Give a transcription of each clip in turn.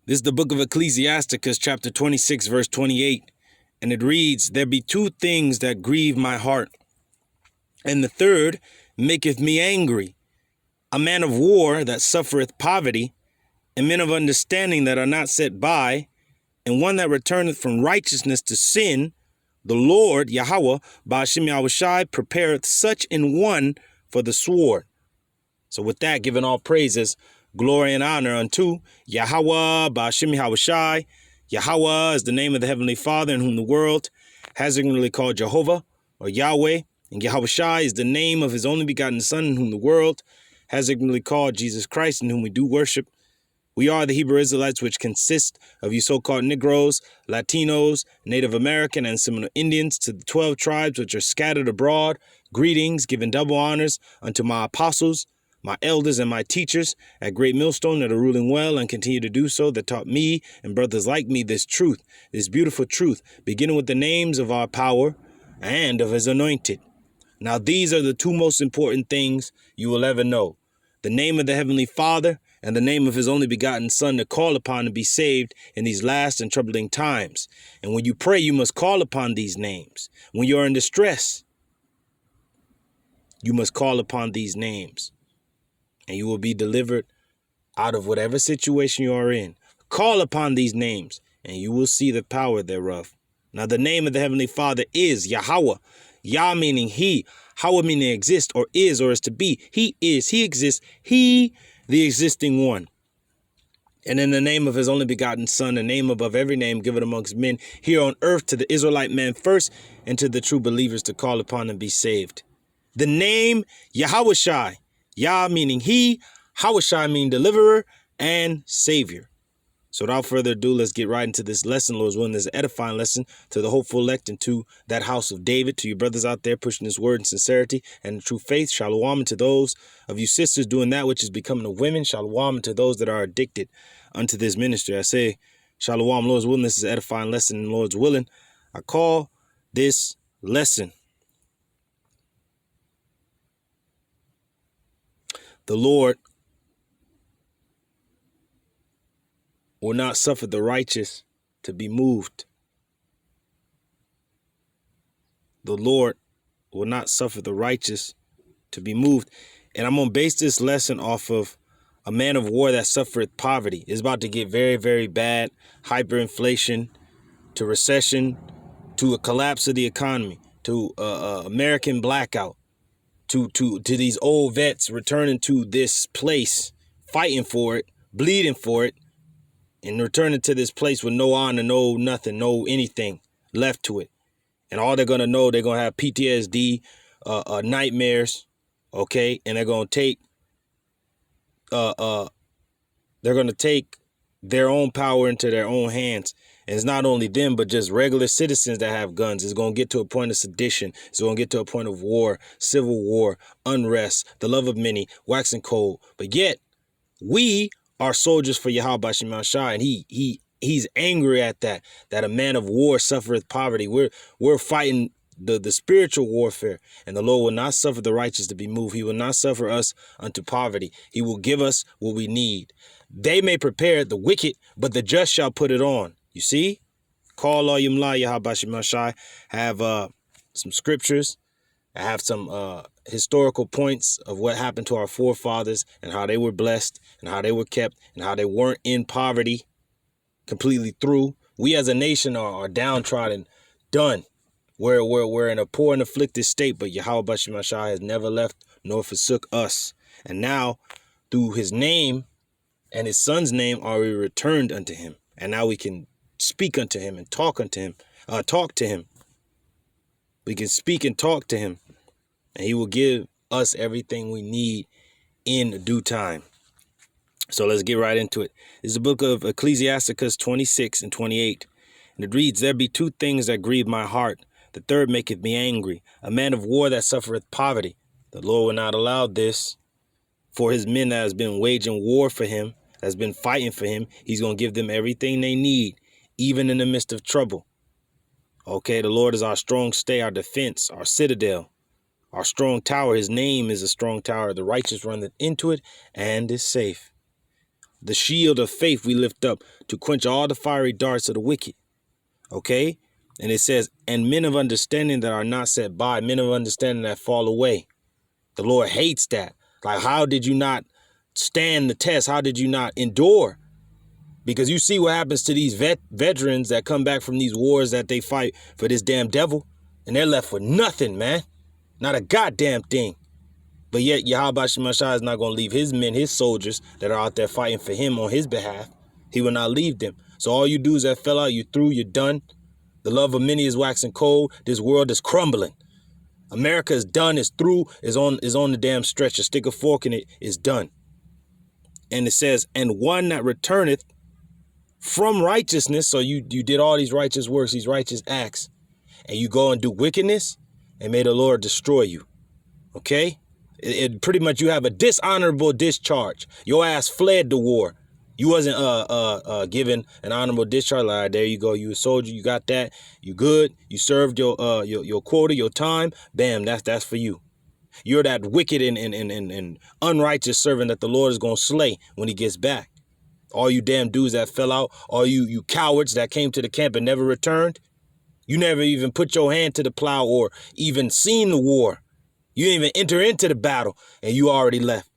This is the book of Ecclesiasticus, chapter 26, verse 28. And it reads, "There be two things that grieve my heart, and the third maketh me angry. A man of war that suffereth poverty, and men of understanding that are not set by, and one that returneth from righteousness to sin. The Lord, Yahweh, Ba'ashem Yahushai, prepareth such in one for the sword." So with that, giving all praises, glory and honor unto Yahweh, Ba'ashem Yahushai. Yahweh is the name of the Heavenly Father in whom the world has ignorantly called Jehovah or Yahweh. And Yahushai is the name of his only begotten Son in whom the world has ignorantly called Jesus Christ, in whom we do worship. We are the Hebrew Israelites, which consist of you so-called Negroes, Latinos, Native American, and Seminole Indians, to the 12 tribes which are scattered abroad. Greetings, giving double honors unto my apostles, my elders, and my teachers at Great Millstone that are ruling well and continue to do so, that taught me and brothers like me this truth, this beautiful truth, beginning with the names of our power and of his anointed. Now these are the two most important things you will ever know: the name of the Heavenly Father and the name of his only begotten Son, to call upon to be saved in these last and troubling times. And when you pray, you must call upon these names. When you are in distress, you must call upon these names, and you will be delivered out of whatever situation you are in. Call upon these names, and you will see the power thereof. Now the name of the Heavenly Father is Yahweh. Yah meaning he, Hawa meaning exist or is to be. He is, he exists, he the existing one. And in the name of his only begotten Son, a name above every name given amongst men here on earth, to the Israelite man first, and to the true believers to call upon and be saved. The name Yahushai, Yah meaning he, Yahushai meaning deliverer and savior. So without further ado, let's get right into this lesson. Lord's willing, this edifying lesson to the hopeful elect and to that house of David, to you brothers out there pushing this word in sincerity and in true faith. Shalom, and to those of you sisters doing that which is becoming of women. Shalom, and to those that are addicted unto this ministry. I say, Shalom, Lord's willing, this is an edifying lesson, and Lord's willing, I call this lesson, the Lord will not suffer the righteous to be moved. The Lord will not suffer the righteous to be moved. And I'm going to base this lesson off of a man of war that suffereth poverty. It's about to get very, very bad. Hyperinflation, to recession, to a collapse of the economy, to American blackout, to these old vets returning to this place, fighting for it, bleeding for it, and returning to this place with no honor, no nothing, no anything left to it. And all they're going to know, they're going to have PTSD, nightmares, okay? And they're going to take their own power into their own hands. And it's not only them, but just regular citizens that have guns. It's going to get to a point of sedition. It's going to get to a point of war, civil war, unrest, the love of many, waxing cold. But yet, we are soldiers for Yahweh Ba'ashem Yahushai, and he's angry at that a man of war suffereth poverty. We're fighting the spiritual warfare, and the Lord will not suffer the righteous to be moved. He will not suffer us unto poverty. He will give us what we need. They may prepare the wicked, but the just shall put it on. You see? Call all Yumla Yahweh Ba'ashem Yahushai. Have some scriptures. I have some historical points of what happened to our forefathers and how they were blessed and how they were kept and how they weren't in poverty completely through. We as a nation are downtrodden, done. We're in a poor and afflicted state, but Yahweh Ba'ashem Yahushai has never left nor forsook us. And now, through his name and his Son's name, are we returned unto him. And now we can speak unto him and talk unto him, talk to him. We can speak and talk to him, and he will give us everything we need in due time. So let's get right into it. This is the book of Ecclesiasticus 26 and 28. And it reads, "There be two things that grieve my heart. The third maketh me angry. A man of war that suffereth poverty." The Lord will not allow this for his men that has been waging war for him, that's been fighting for him. He's going to give them everything they need, even in the midst of trouble. Okay, the Lord is our strong stay, our defense, our citadel, our strong tower. His name is a strong tower. The righteous run into it and is safe. The shield of faith we lift up to quench all the fiery darts of the wicked. Okay? And it says, and men of understanding that are not set by, men of understanding that fall away. The Lord hates that. Like, how did you not stand the test? How did you not endure? Because you see what happens to these veterans that come back from these wars that they fight for this damn devil. And they're left with nothing, man. Not a goddamn thing. But yet Yahweh Shemashah is not going to leave his men, his soldiers that are out there fighting for him on his behalf. He will not leave them. So all you do is that fell out, you through, you're done. The love of many is waxing cold. This world is crumbling. America is done, is through, is on the damn stretcher. Stick a fork in it, is done. And it says, and one that returneth from righteousness. So you did all these righteous works, these righteous acts, and you go and do wickedness, and may the Lord destroy you. Okay? It pretty much, you have a dishonorable discharge. Your ass fled the war. You wasn't given an honorable discharge. Like, there you go. You a soldier. You got that. You good. You served your quota, your time. Bam. That's for you. You're that wicked and unrighteous servant that the Lord is gonna slay when he gets back. All you damn dudes that fell out. All you cowards that came to the camp and never returned. You never even put your hand to the plow or even seen the war. You didn't even enter into the battle, and you already left.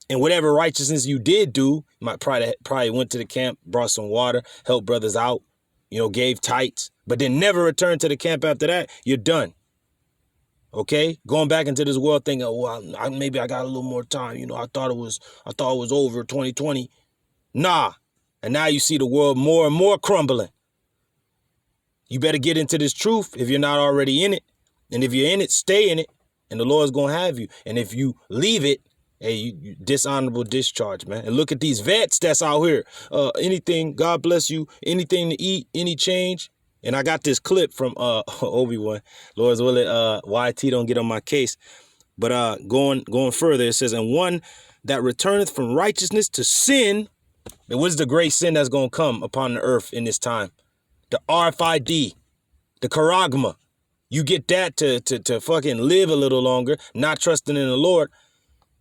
And whatever righteousness you did do, you might probably went to the camp, brought some water, helped brothers out, gave tights, but then never returned to the camp after that. You're done. Okay, going back into this world thinking, oh, well, maybe I got a little more time. I thought it was over 2020. Nah, and now you see the world more and more crumbling. You better get into this truth if you're not already in it, and if you're in it, stay in it. And the Lord's going to have you. And if you leave it, hey, you dishonorable discharge, man. And look at these vets that's out here. Anything, God bless you, anything to eat, any change. And I got this clip from Obi-Wan. Lord's willing, YT don't get on my case. But going further, it says, and one that returneth from righteousness to sin. And what is the great sin that's going to come upon the earth in this time? The RFID, the charagma. You get that to fucking live a little longer, not trusting in the Lord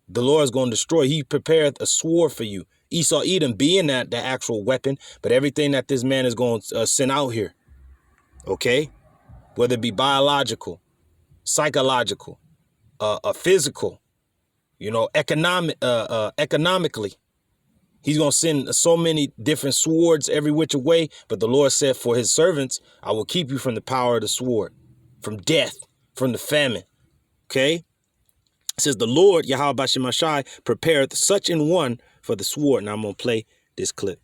is going to destroy. He prepared a sword for you. Esau Edom being the actual weapon, but everything that this man is going to send out here, okay? Whether it be biological, psychological, physical, economically. He's going to send so many different swords every which way, but the Lord said for his servants, I will keep you from the power of the sword, from death, from the famine. Okay? It says, the Lord, Yahweh Shemashai, prepareth such an one for the sword. Now I'm going to play this clip.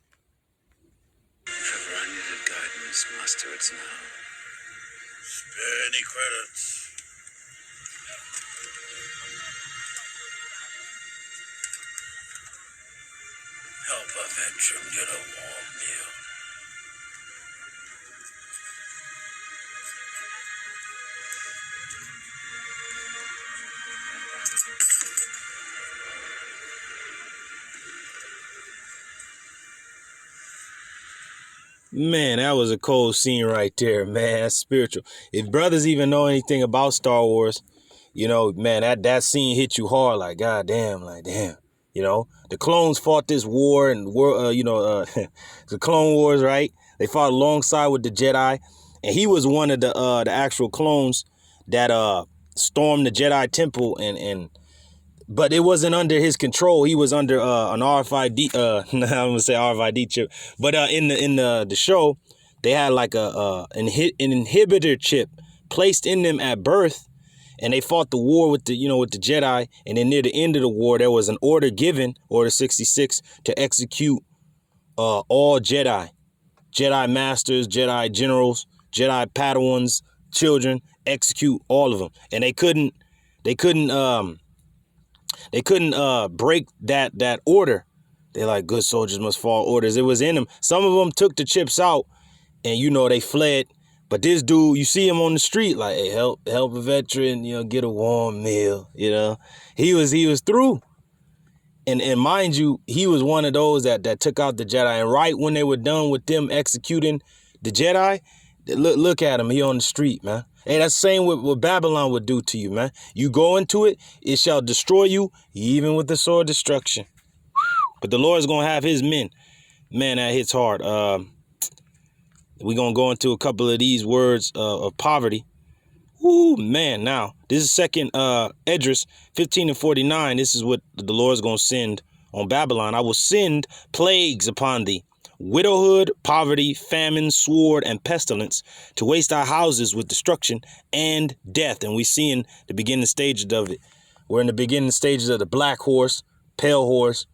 If ever I needed guidance, master, it's now. Spare any credits. Help a veteran get a warm meal. Man, that was a cold scene right there, man. That's spiritual. If brothers even know anything about Star Wars, man, that scene hit you hard, like, God damn, like, damn. The clones fought this war and the Clone Wars, right? They fought alongside with the Jedi, and he was one of the actual clones that stormed the Jedi Temple, but it wasn't under his control. He was under an RFID. I'm gonna say RFID chip, but in the show, they had like an inhibitor chip placed in them at birth. And they fought the war with the Jedi. And then near the end of the war, there was an order given, Order 66, to execute all Jedi masters, Jedi generals, Jedi Padawans, children, execute all of them. And they couldn't break that order. They're like, good soldiers must follow orders. It was in them. Some of them took the chips out, and they fled. But this dude, you see him on the street, like, hey, help a veteran, get a warm meal, He was through. And mind you, he was one of those that took out the Jedi. And right when they were done with them executing the Jedi, look at him, he on the street, man. Hey, that's the same what Babylon would do to you, man. You go into it, it shall destroy you, even with the sword of destruction. But the Lord is going to have his men. Man, that hits hard. We're going to go into a couple of these words of poverty. Woo, man. Now, this is second Esdras 15:49. This is what the Lord is going to send on Babylon. I will send plagues upon thee, widowhood, poverty, famine, sword, and pestilence, to waste our houses with destruction and death. And we see in the beginning stages of it. We're in the beginning stages of the black horse, pale horse,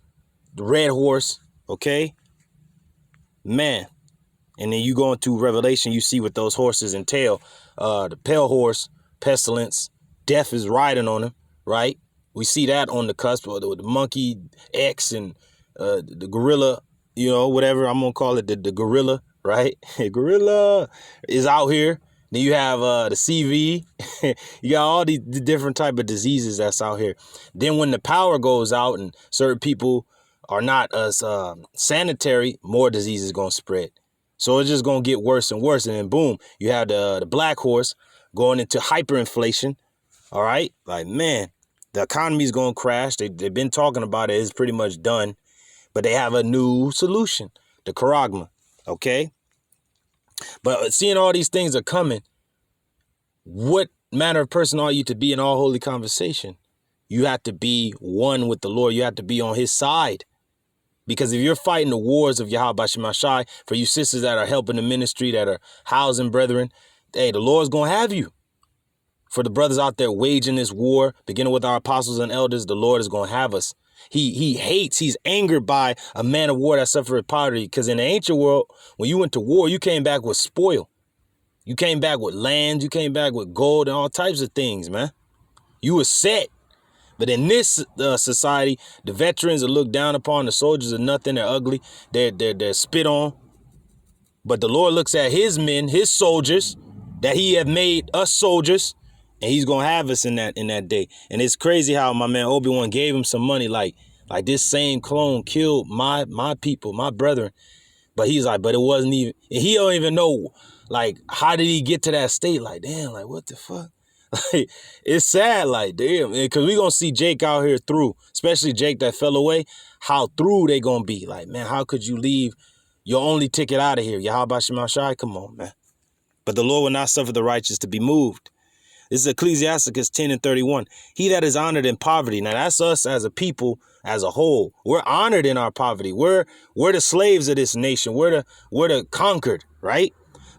the red horse, okay? Man. And then you go into Revelation, you see what those horses entail. The pale horse, pestilence, death is riding on him, right? We see that on the cusp, or the monkey X and the gorilla, you know, whatever I'm going to call it, the gorilla, right? Gorilla is out here. Then you have the CV. You got all these different type of diseases that's out here. Then when the power goes out and certain people are not as sanitary, more diseases going to spread. So it's just going to get worse and worse. And then boom, you have the black horse going into hyperinflation. All right. Like, man, the economy is going to crash. They've been talking about it. It's pretty much done. But they have a new solution, the charagma. OK. But seeing all these things are coming, what manner of person are you to be in all holy conversation? You have to be one with the Lord. You have to be on his side. Because if you're fighting the wars of Yahweh Shemashai, for you sisters that are helping the ministry, that are housing brethren, hey, the Lord's going to have you. For the brothers out there waging this war, beginning with our apostles and elders, the Lord is going to have us. He's angered by a man of war that suffered poverty. Because in the ancient world, when you went to war, you came back with spoil. You came back with land. You came back with gold and all types of things, man. You were set. But in this society, the veterans are looked down upon. The soldiers are nothing. They're ugly. They're spit on. But the Lord looks at his men, his soldiers, that he have made us soldiers, and he's gonna have us in that day. And it's crazy how my man Obi-Wan gave him some money, like this same clone killed my people, my brethren. But he's like, but it wasn't even. And he don't even know, like, how did he get to that state? Like, damn, like what the fuck? Like, it's sad, like, damn, because we gonna see Jake out here through, especially Jake that fell away, how through they gonna be. Like, man, how could you leave your only ticket out of here? Yahweh Shemashai, come on, man. But the Lord will not suffer the righteous to be moved. This is Ecclesiasticus 10:31. He that is honored in poverty. Now, that's us as a people, as a whole. We're honored in our poverty. We're the slaves of this nation. We're the conquered, right?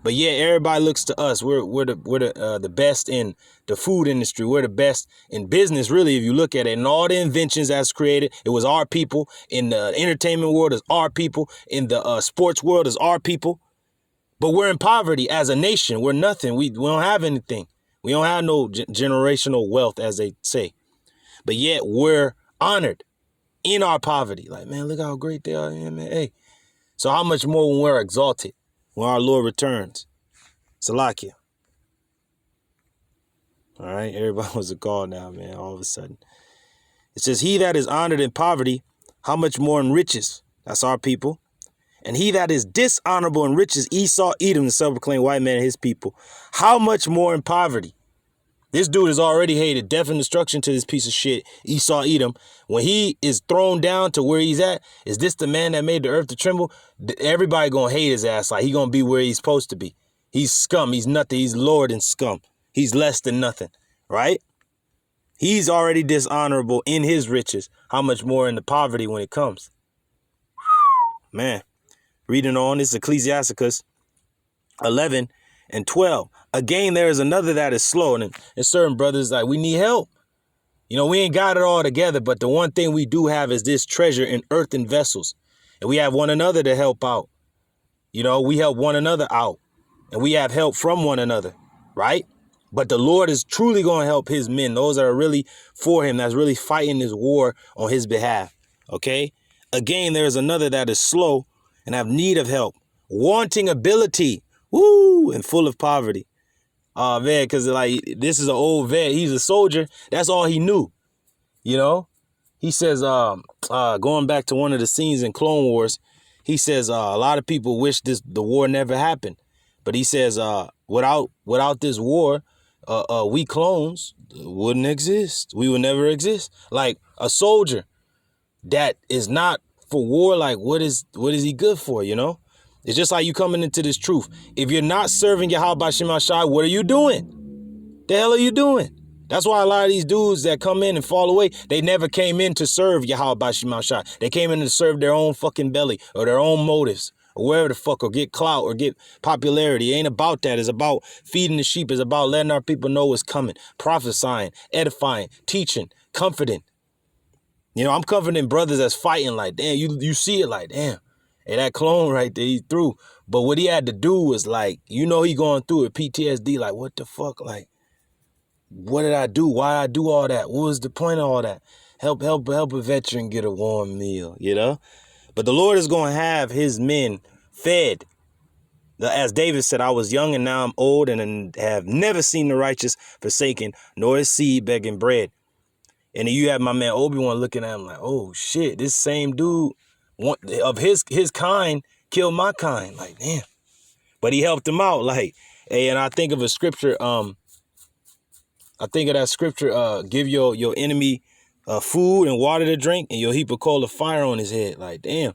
But yeah, everybody looks to us. We're the best in the food industry. We're the best in business, really, if you look at it. And all the inventions that's created, it was our people. In the entertainment world, it's our people. In the sports world, it's our people. But we're in poverty as a nation. We're nothing. We don't have anything. We don't have no generational wealth, as they say. But yet we're honored in our poverty. Like, man, look how great they are. Yeah, man. Hey. So how much more when we're exalted, when our Lord returns? Salakia. All right, everybody was a call now, man, all of a sudden. It says, he that is honored in poverty, how much more in riches? That's our people. And he that is dishonorable in riches, Esau, Edom, the self-proclaimed white man and his people, how much more in poverty? This dude is already hated, death and destruction to this piece of shit, Esau, Edom. When he is thrown down to where he's at, is this the man that made the earth to tremble? Everybody gonna hate his ass, like he gonna be where he's supposed to be. He's scum, he's nothing, he's lower than scum. He's less than nothing, right? He's already dishonorable in his riches. How much more in the poverty when it comes? Man, reading on, this is Ecclesiasticus 11:12. Again, there is another that is slow. And certain brothers, like, we need help. You know, we ain't got it all together, but the one thing we do have is this treasure in earthen vessels. And we have one another to help out. You know, we help one another out. And we have help from one another, right? But the Lord is truly going to help his men, those that are really for him, that's really fighting this war on his behalf, okay? Again, there is another that is slow and have need of help, wanting ability, woo, and full of poverty. Oh, man, because, like, this is an old vet. He's a soldier. That's all he knew, you know? He says, going back to one of the scenes in Clone Wars, he says a lot of people wish the war never happened. But he says, without this war, we clones wouldn't exist. We would never exist. Like a soldier that is not for war, like what is he good for, you know? It's just like you coming into this truth. If you're not serving Yahweh Shema Shai, what are you doing? The hell are you doing? That's why a lot of these dudes that come in and fall away, they never came in to serve Yahweh Shema Shai. They came in to serve their own fucking belly or their own motives or wherever the fuck, or get clout or get popularity. It ain't about that. It's about feeding the sheep. It's about letting our people know what's coming, prophesying, edifying, teaching, comforting. You know, I'm comforting brothers that's fighting like, damn, you see it like, damn. Hey, that clone right there, he through. But what he had to do was like, you know, he going through it, PTSD, like, what the fuck? Like, what did I do? Why did I do all that? What was the point of all that? Help a veteran get a warm meal, you know? But the Lord is going to have his men fed. As David said, I was young and now I'm old and have never seen the righteous forsaken, nor his seed begging bread. And then you have my man Obi-Wan looking at him like, oh shit, this same dude of his kind killed my kind. Like, damn. But he helped him out. Like, hey, and I think of a scripture, give your enemy food and water to drink, and you'll heap a coal of fire on his head. Like, damn.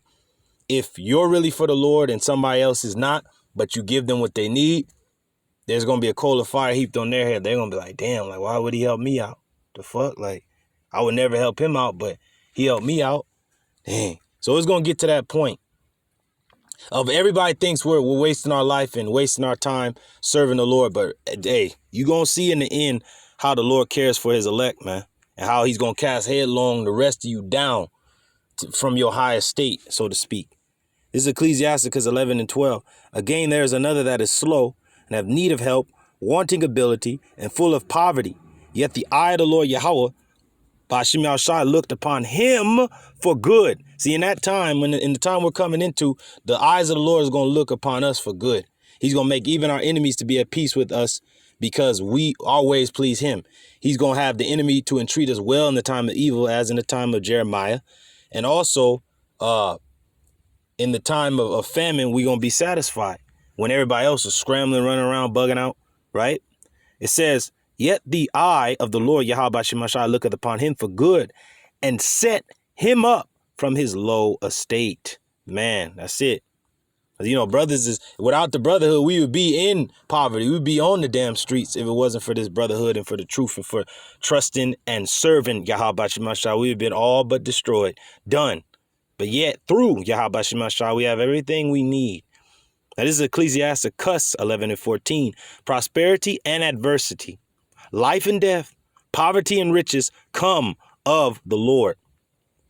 If you're really for the Lord and somebody else is not, but you give them what they need, there's going to be a coal of fire heaped on their head. They're going to be like, damn, like, why would he help me out? The fuck? Like, I would never help him out, but he helped me out. Dang. So it's going to get to that point of everybody thinks we're wasting our life and wasting our time serving the Lord. But, hey, you're going to see in the end how the Lord cares for his elect, man, and how he's going to cast headlong the rest of you down from your high estate, so to speak. This is Ecclesiasticus 11 and 12. Again, there is another that is slow and have need of help, wanting ability, and full of poverty. Yet the eye of the Lord Yahweh, Ba'ashim Yahushai, looked upon him for good. See, in that time, in the time we're coming into, the eyes of the Lord is going to look upon us for good. He's going to make even our enemies to be at peace with us because we always please him. He's going to have the enemy to entreat us well in the time of evil, as in the time of Jeremiah. And also, in the time of famine, we're going to be satisfied when everybody else is scrambling, running around, bugging out, right? It says, yet the eye of the Lord Yahweh Shemashai looketh upon him for good and set him up from his low estate. Man, that's it. You know, brothers is without the brotherhood, we would be in poverty. We would be on the damn streets if it wasn't for this brotherhood and for the truth and for trusting and serving Yahweh Shemashai. We would have been all but destroyed, done. But yet, through Yahweh Shemashai, we have everything we need. Now, this is Ecclesiasticus 11 and 14. Prosperity and adversity, life and death, poverty and riches come of the Lord.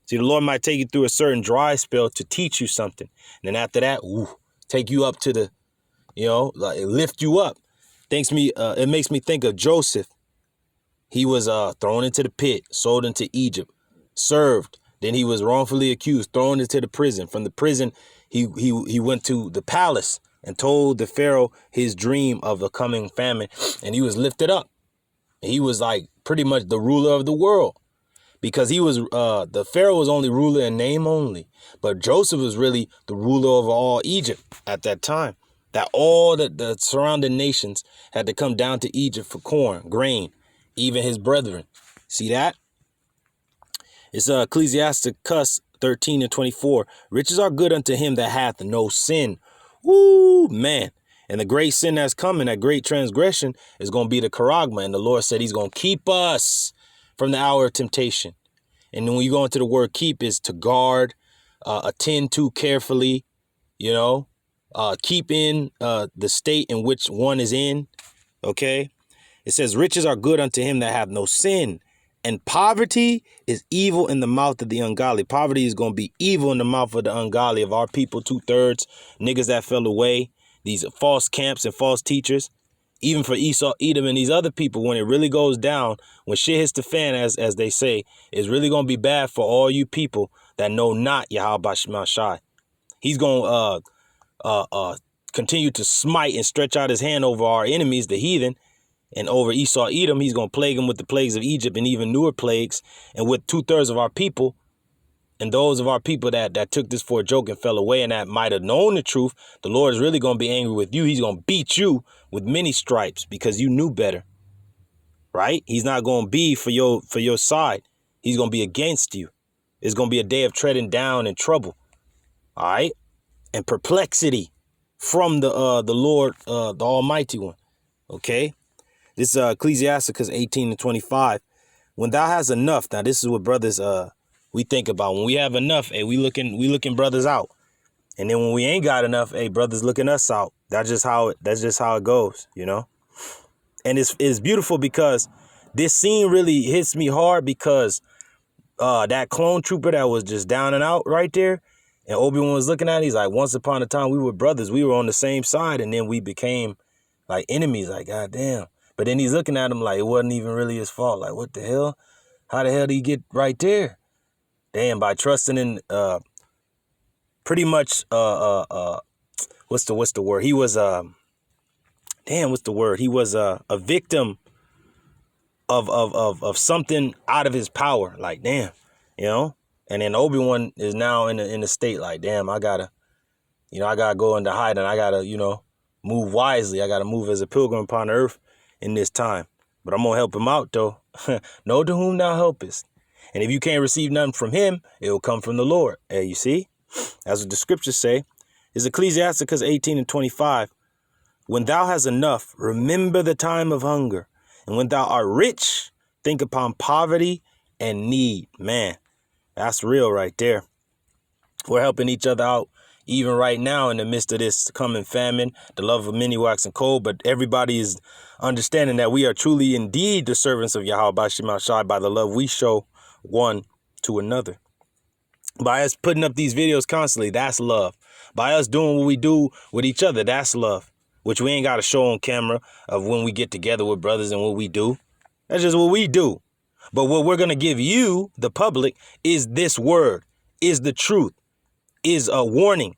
See, the Lord might take you through a certain dry spell to teach you something. And then after that, take you up to the, like lift you up. It makes me think of Joseph. He was thrown into the pit, sold into Egypt, served. Then he was wrongfully accused, thrown into the prison. From the prison, he went to the palace and told the Pharaoh his dream of the coming famine. And he was lifted up. He was like pretty much the ruler of the world because he was the Pharaoh was only ruler in name only. But Joseph was really the ruler over all Egypt at that time. That all the surrounding nations had to come down to Egypt for corn, grain, even his brethren. See that? It's Ecclesiasticus 13 and 24. Riches are good unto him that hath no sin. Woo, man. And the great sin that's coming, that great transgression, is going to be the charagma. And the Lord said he's going to keep us from the hour of temptation. And then when you go into the word keep, is to guard, attend to carefully, keep in the state in which one is in. Okay. It says riches are good unto him that have no sin. And poverty is evil in the mouth of the ungodly. Poverty is going to be evil in the mouth of the ungodly, of our people, 2/3, niggas that fell away, these false camps and false teachers, even for Esau, Edom, and these other people. When it really goes down, when shit hits the fan, as they say, it's really going to be bad for all you people that know not Yahweh Shemashai. He's going to continue to smite and stretch out his hand over our enemies, the heathen. And over Esau, Edom, he's going to plague them with the plagues of Egypt and even newer plagues. And with 2/3 of our people and those of our people that took this for a joke and fell away and that might have known the truth, the Lord is really going to be angry with you. He's going to beat you with many stripes because you knew better, right? He's not going to be for your side. He's going to be against you. It's going to be a day of treading down and trouble. All right. And perplexity from the Lord, the Almighty One. Okay. This Ecclesiasticus 18:25. When thou hast enough, now this is what brothers we think about. When we have enough, hey, we looking brothers out. And then when we ain't got enough, hey, brothers looking us out. That's just how it goes, you know? And it's beautiful because this scene really hits me hard because that clone trooper that was just down and out right there, and Obi-Wan was looking at it, he's like, once upon a time we were brothers, we were on the same side, and then we became like enemies, like, God damn. But then he's looking at him like it wasn't even really his fault. Like, what the hell? How the hell did he get right there? Damn, by trusting in pretty much what's the word? He was what's the word? He was a victim of something out of his power. Like, damn, you know? And then Obi-Wan is now in the state like, damn, I gotta go into hiding. I gotta, move wisely. I gotta move as a pilgrim upon the earth in this time. But I'm gonna help him out though. Know to whom thou helpest. And if you can't receive nothing from him, it will come from the Lord. Hey, you see? That's what the scriptures say. It's Ecclesiasticus 18:25. When thou hast enough, remember the time of hunger. And when thou art rich, think upon poverty and need. Man, that's real right there. We're helping each other out even right now in the midst of this coming famine, the love of many waxing cold. But everybody is understanding that we are truly indeed the servants of Yahweh by the love we show one to another. By us putting up these videos constantly, that's love. By us doing what we do with each other, that's love. Which we ain't got to show on camera of when we get together with brothers and what we do. That's just what we do. But what we're going to give you, the public, is this word, is the truth, is a warning,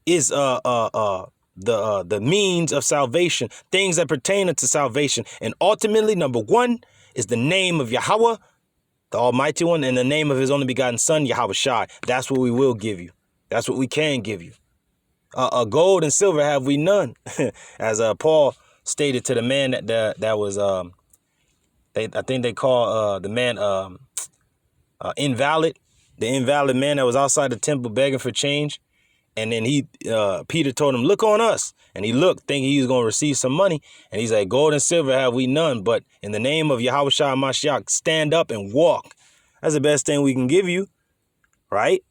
is the means of salvation, things that pertain to salvation. And ultimately, number one is the name of Yahweh, the Almighty One, and the name of his only begotten Son, Yahweh Shai. That's what we will give you. That's what we can give you. Gold and silver have we none, as Paul stated to the man that was I think they call the man invalid, the invalid man that was outside the temple begging for change, and then Peter told him, look on us, and he looked thinking he was going to receive some money, and he's like, gold and silver have we none, but in the name of Yahweh Shai Mashiach, stand up and walk. That's the best thing we can give you, right?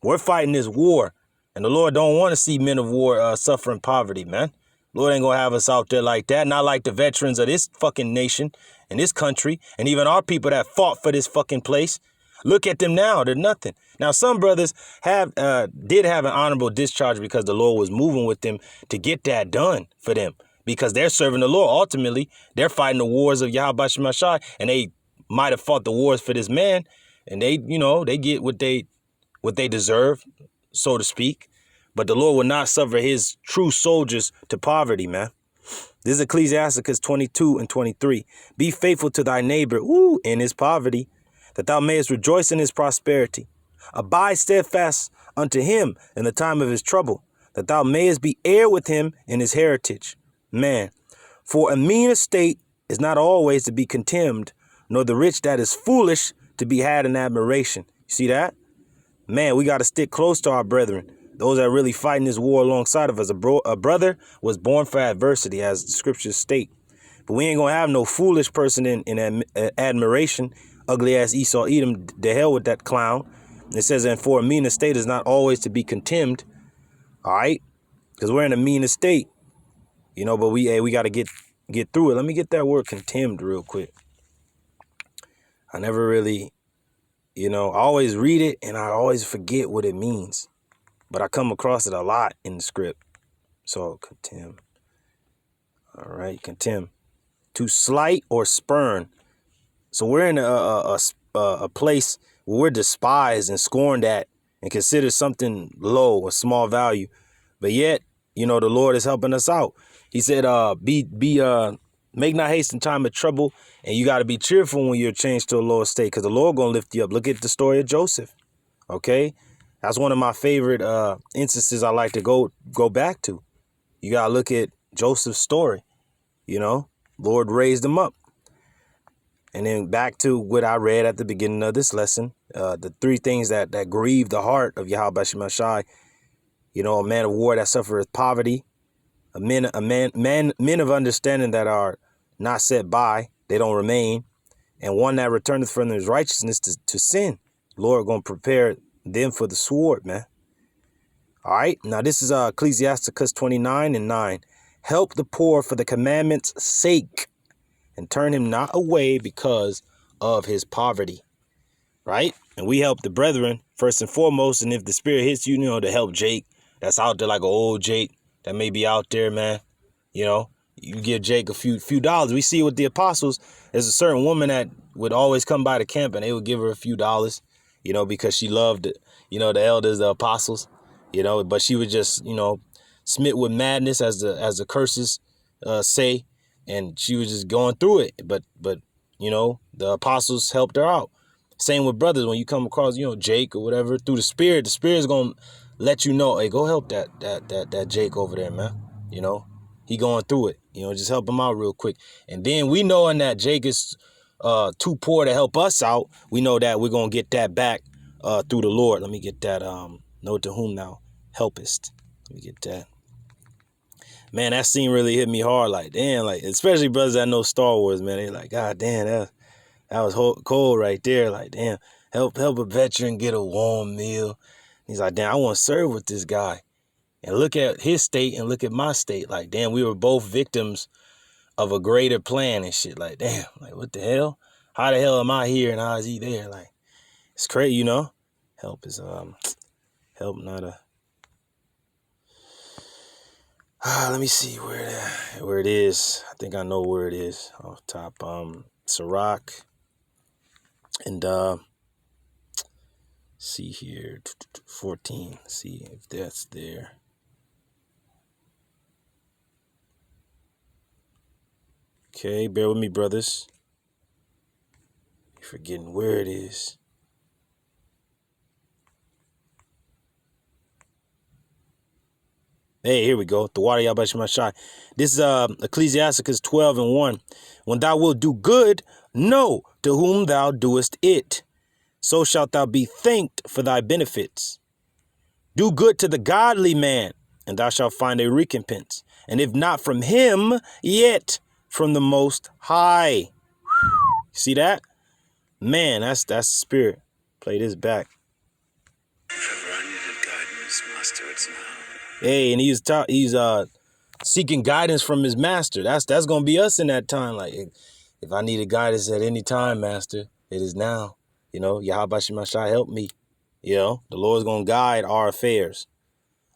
We're fighting this war. And the Lord don't want to see men of war suffering poverty, man. Lord ain't going to have us out there like that. Not like the veterans of this fucking nation and this country and even our people that fought for this fucking place. Look at them now. They're nothing. Now, some brothers did have an honorable discharge because the Lord was moving with them to get that done for them because they're serving the Lord. Ultimately, they're fighting the wars of Yahweh Shemashai, and they might have fought the wars for this man, and they get what they deserve, so to speak. But the Lord will not suffer his true soldiers to poverty, man. This is Ecclesiasticus 22:23. Be faithful to thy neighbor, in his poverty, that thou mayest rejoice in his prosperity. Abide steadfast unto him in the time of his trouble, that thou mayest be heir with him in his heritage. Man, for a mean estate is not always to be contemned, nor the rich that is foolish to be had in admiration. You see that? Man, we got to stick close to our brethren, those that are really fighting this war alongside of us. A brother was born for adversity, as the scriptures state. But we ain't going to have no foolish person in admiration. Ugly ass Esau Edom, the hell with that clown. It says, and for a mean estate is not always to be contemned. All right? Because we're in a mean estate. But we got to get through it. Let me get that word contemned real quick. I never really... I always read it and I always forget what it means. But I come across it a lot in the script. So, contemn. All right, contemn. To slight or spurn. So we're in a place where we're despised and scorned at and considered something low or small value. But yet, the Lord is helping us out. He said, make not haste in time of trouble, and you got to be cheerful when you're changed to a lower state, because the Lord going to lift you up. Look at the story of Joseph, okay? That's one of my favorite instances I like to go back to. You got to look at Joseph's story, Lord raised him up. And then back to what I read at the beginning of this lesson, the three things that grieve the heart of Yahweh Shemashai. You know, a man of war that suffereth poverty, men of understanding that are not set by, they don't remain, and one that returneth from his righteousness to sin. Lord gonna prepare them for the sword, man. All right, now this is Ecclesiasticus 29:9. Help the poor for the commandment's sake, and turn him not away because of his poverty. Right? And we help the brethren first and foremost. And if the spirit hits you, you know, to help Jake that's out there, like an old Jake that may be out there, man. You know, you give Jake a few dollars. We see with the apostles, there's a certain woman that would always come by the camp and they would give her a few dollars, you know, because she loved, you know, the elders, the apostles, you know, but she was just, you know, smit with madness as the curses say, and she was just going through it. But you know, the apostles helped her out. Same with brothers. When you come across, you know, Jake or whatever, through the spirit is gonna let you know, hey, go help that Jake over there, man. You know, he going through it. You know, just help him out real quick. And then we knowing that Jake is too poor to help us out, we know that we're gonna get that back through the Lord. Let me get that know to whom thou helpest. Let me get that. Man, that scene really hit me hard. Like, damn, like, especially brothers that know Star Wars, man. They like, God damn, that was cold right there. Like, damn, help a veteran get a warm meal. He's like, damn, I want to serve with this guy. And look at his state and look at my state. Like, damn, we were both victims of a greater plan and shit. Like, damn, like, what the hell? How the hell am I here and how is he there? Like, it's crazy, you know? Help is, help not a... let me see where it is. I think I know where it is off top. Sirach. And, see here, 14. See if that's there. Okay, bear with me, brothers. You're forgetting where it is. Hey, here we go. The water Yabashimashai. This is Ecclesiasticus 12:1. When thou wilt do good, know to whom thou doest it. So shalt thou be thanked for thy benefits. Do good to the godly man, and thou shalt find a recompense. And if not from him, yet from the Most High. See that? Man, that's the spirit. Play this back. If ever I needed guidance, Master, it's now. Hey, and he's seeking guidance from his master. That's gonna be us in that time. Like, if I needed guidance at any time, Master, it is now. You know, Yahweh Shemashai, help me. You know, the Lord's gonna guide our affairs.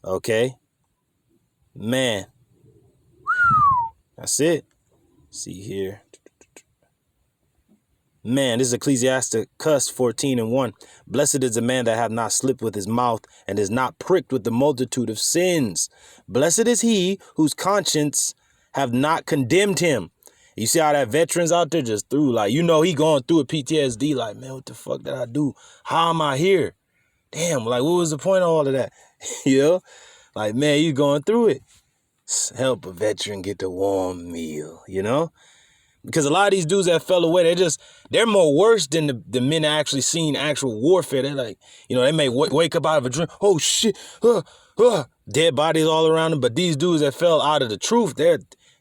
Okay, man, that's it. See here. Man, this is Ecclesiasticus 14:1. Blessed is the man that hath not slipped with his mouth and is not pricked with the multitude of sins. Blessed is he whose conscience have not condemned him. You see how that veterans out there just through, like, you know, he going through a PTSD, like, man, what the fuck did I do? How am I here? Damn, like, what was the point of all of that? You know, like, man, you going through it. Help a veteran get the warm meal, you know? Because a lot of these dudes that fell away, they're more worse than the men that actually seen actual warfare. They're like, you know, they may wake up out of a dream. Oh, shit. Dead bodies all around them. But these dudes that fell out of the truth, they're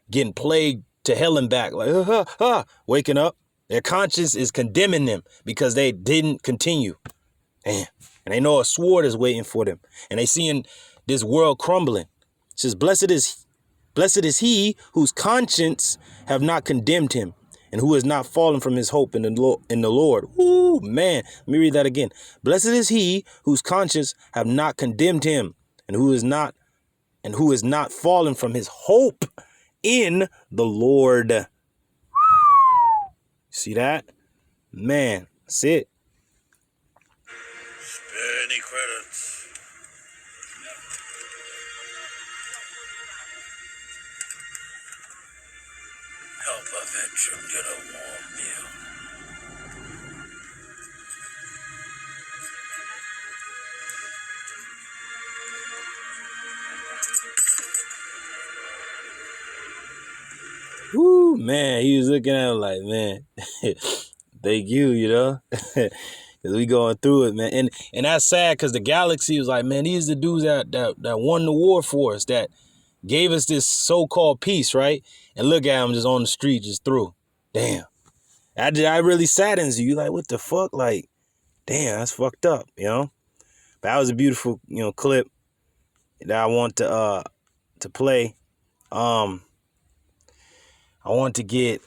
getting plagued to hell and back. Like, waking up. Their conscience is condemning them because they didn't continue. Damn. And they know a sword is waiting for them. And they seeing this world crumbling. It says, Blessed is he whose conscience have not condemned him, and who has not fallen from his hope in the Lord. Ooh, man. Let me read that again. Blessed is he whose conscience have not condemned him, and who is not fallen from his hope in the Lord. See that? Man, that's it. Spare any credits. Help a veteran get a warm meal. Woo, man, he was looking at him like, man, Thank you, you know. Cause we going through it, man. And that's sad because the galaxy was like, man, these are the dudes that won the war for us, that gave us this so-called peace, right? And look at them just on the street, just through. Damn. That really saddens you. You're like, what the fuck? Like, damn, that's fucked up, you know? But that was a beautiful, clip that I want to play. I want to get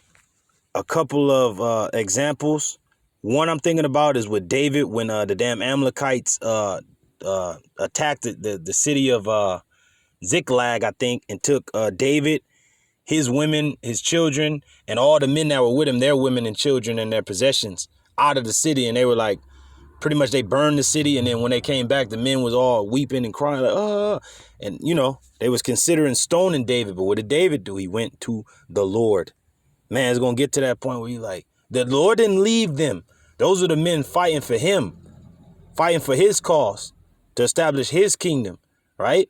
a couple of examples. One I'm thinking about is with David when the damn Amalekites attacked the city of Ziklag, I think, and took David, his women, his children, and all the men that were with him, their women and children and their possessions out of the city. And they were like, pretty much they burned the city. And then when they came back, the men was all weeping and crying like, oh. And, they was considering stoning David. But what did David do? He went to the Lord. Man, it's going to get to that point where you like, the Lord didn't leave them. Those are the men fighting for him, fighting for his cause to establish his kingdom, right?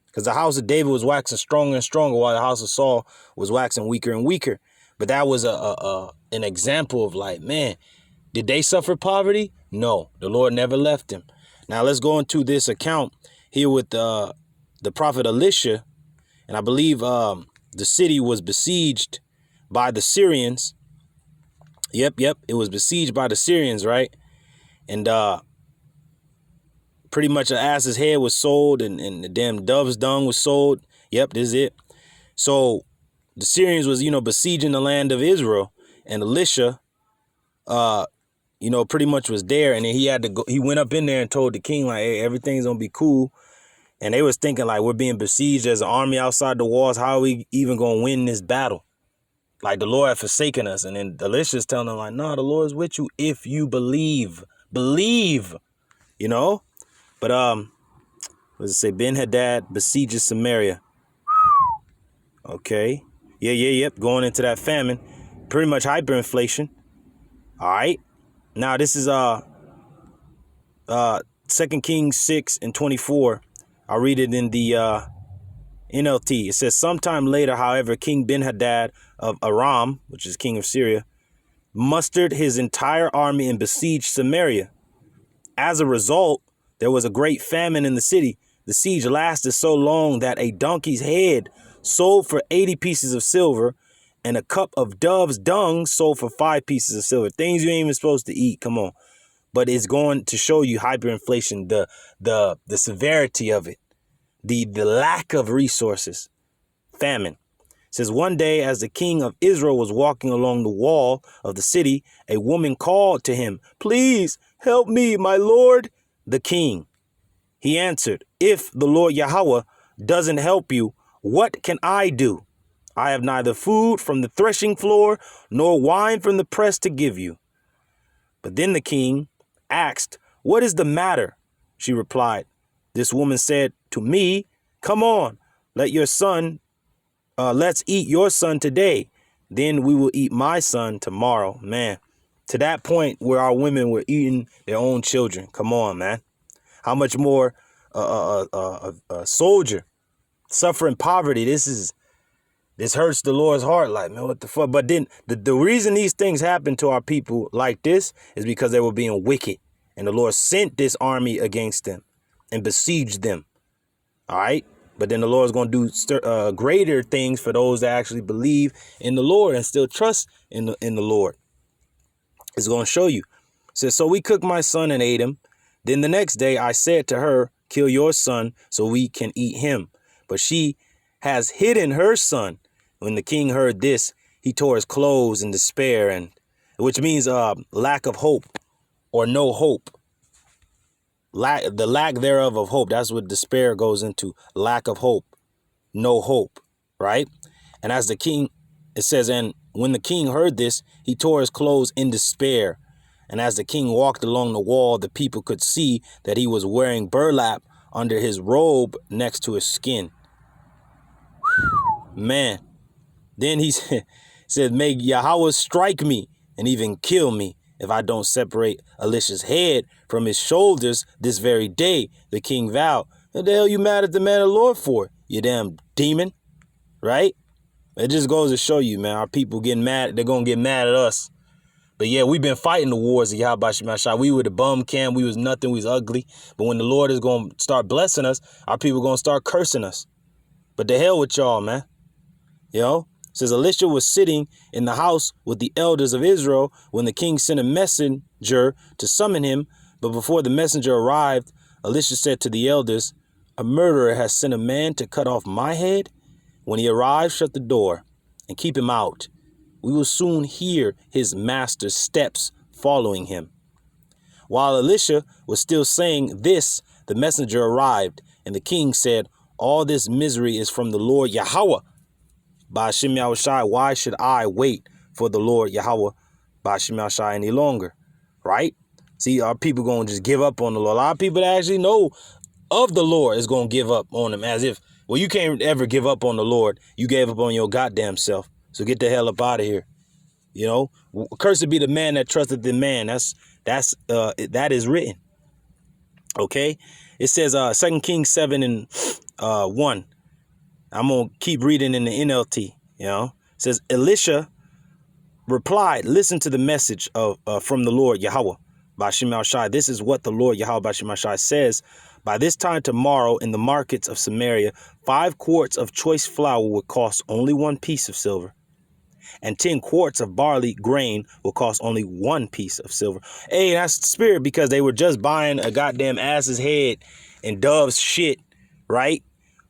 Because the house of David was waxing stronger and stronger while the house of Saul was waxing weaker and weaker. But that was an example of like, man, did they suffer poverty? No, the Lord never left them. Now let's go into this account here with the prophet Elisha. And I believe the city was besieged by the Syrians. Yep. It was besieged by the Syrians, right? And pretty much an ass's head was sold and the damn dove's dung was sold. Yep, this is it. So the Syrians was, besieging the land of Israel. And Elisha, pretty much was there. And then he had to go. He went up in there and told the king, like, hey, everything's going to be cool. And they was thinking, like, we're being besieged as an army outside the walls. How are we even going to win this battle? Like, the Lord had forsaken us. And then Elisha's telling them, like, no, the Lord's with you if you believe. Believe, But, let's say Ben-Hadad besieges Samaria. Okay. Yep. Going into that famine. Pretty much hyperinflation. All right. Now, this is 2 Kings 6:24. I'll read it in the NLT. It says, sometime later, however, King Ben-Hadad of Aram, which is king of Syria, mustered his entire army and besieged Samaria. As a result, there was a great famine in the city. The siege lasted so long that a donkey's head sold for 80 pieces of silver and a cup of dove's dung sold for 5 pieces of silver. Things you ain't even supposed to eat. Come on. But it's going to show you hyperinflation, the severity of it, the lack of resources, famine. It says, one day as the king of Israel was walking along the wall of the city, a woman called to him, please help me, my lord, the king. He answered, if the Lord Yahweh doesn't help you, what can I do? I have neither food from the threshing floor nor wine from the press to give you. But then the king asked, what is the matter? She replied, this woman said to me, come on, let's eat your son today. Then we will eat my son tomorrow. Man, to that point where our women were eating their own children. Come on, man. How much more a soldier suffering poverty? This hurts the Lord's heart. Like, man, what the fuck? But then the reason these things happen to our people like this is because they were being wicked. And the Lord sent this army against them and besieged them. All right. But then the Lord is going to do greater things for those that actually believe in the Lord and still trust in the Lord. It's going to show you. It says, so we cooked my son and ate him. Then the next day I said to her, kill your son so we can eat him. But she has hidden her son. When the king heard this, he tore his clothes in despair, and which means lack of hope or no hope. The lack thereof of hope. That's what despair goes into. Lack of hope, no hope, right? And as the king, it says, and when the king heard this, he tore his clothes in despair. And as the king walked along the wall, the people could see that he was wearing burlap under his robe next to his skin. Man. Then he said, may Yahweh strike me and even kill me if I don't separate Elisha's head from his shoulders this very day. The king vowed. What the hell you mad at the man of the Lord for? You damn demon. Right? It just goes to show you, man, our people getting mad. They're going to get mad at us But yeah, we've been fighting the wars of Yahweh Shemashai. We were the bum camp. We was nothing. We was ugly. But when the Lord is going to start blessing us, our people going to start cursing us. But the hell with y'all, man. You know? It says Elisha was sitting in the house with the elders of Israel when the king sent a messenger to summon him. But before the messenger arrived, Elisha said to the elders, a murderer has sent a man to cut off my head. When he arrives, shut the door and keep him out. We will soon hear his master's steps following him. While Elisha was still saying this, the messenger arrived, and the king said, all this misery is from the Lord Yahweh. By Hashem Yahushai, why should I wait for the Lord Yahweh by Hashem Yahushai any longer? Right? See, our people going to just give up on the Lord. A lot of people that actually know of the Lord is going to give up on him as if, well, you can't ever give up on the Lord. You gave up on your goddamn self. So get the hell up out of here. You know, cursed be the man that trusteth in man. That is written. Okay. It says 2 Kings 7 and 1. I'm going to keep reading in the NLT. You know, it says Elisha replied, listen to the message of from the Lord Yahweh by Shemel Shai. This is what the Lord Yahweh by Shemel Shai says. By this time tomorrow in the markets of Samaria, 5 quarts of choice flour would cost only 1 piece of silver. And 10 quarts of barley grain will cost only 1 piece of silver. Hey, that's the spirit, because they were just buying a goddamn ass's head and dove's shit, right?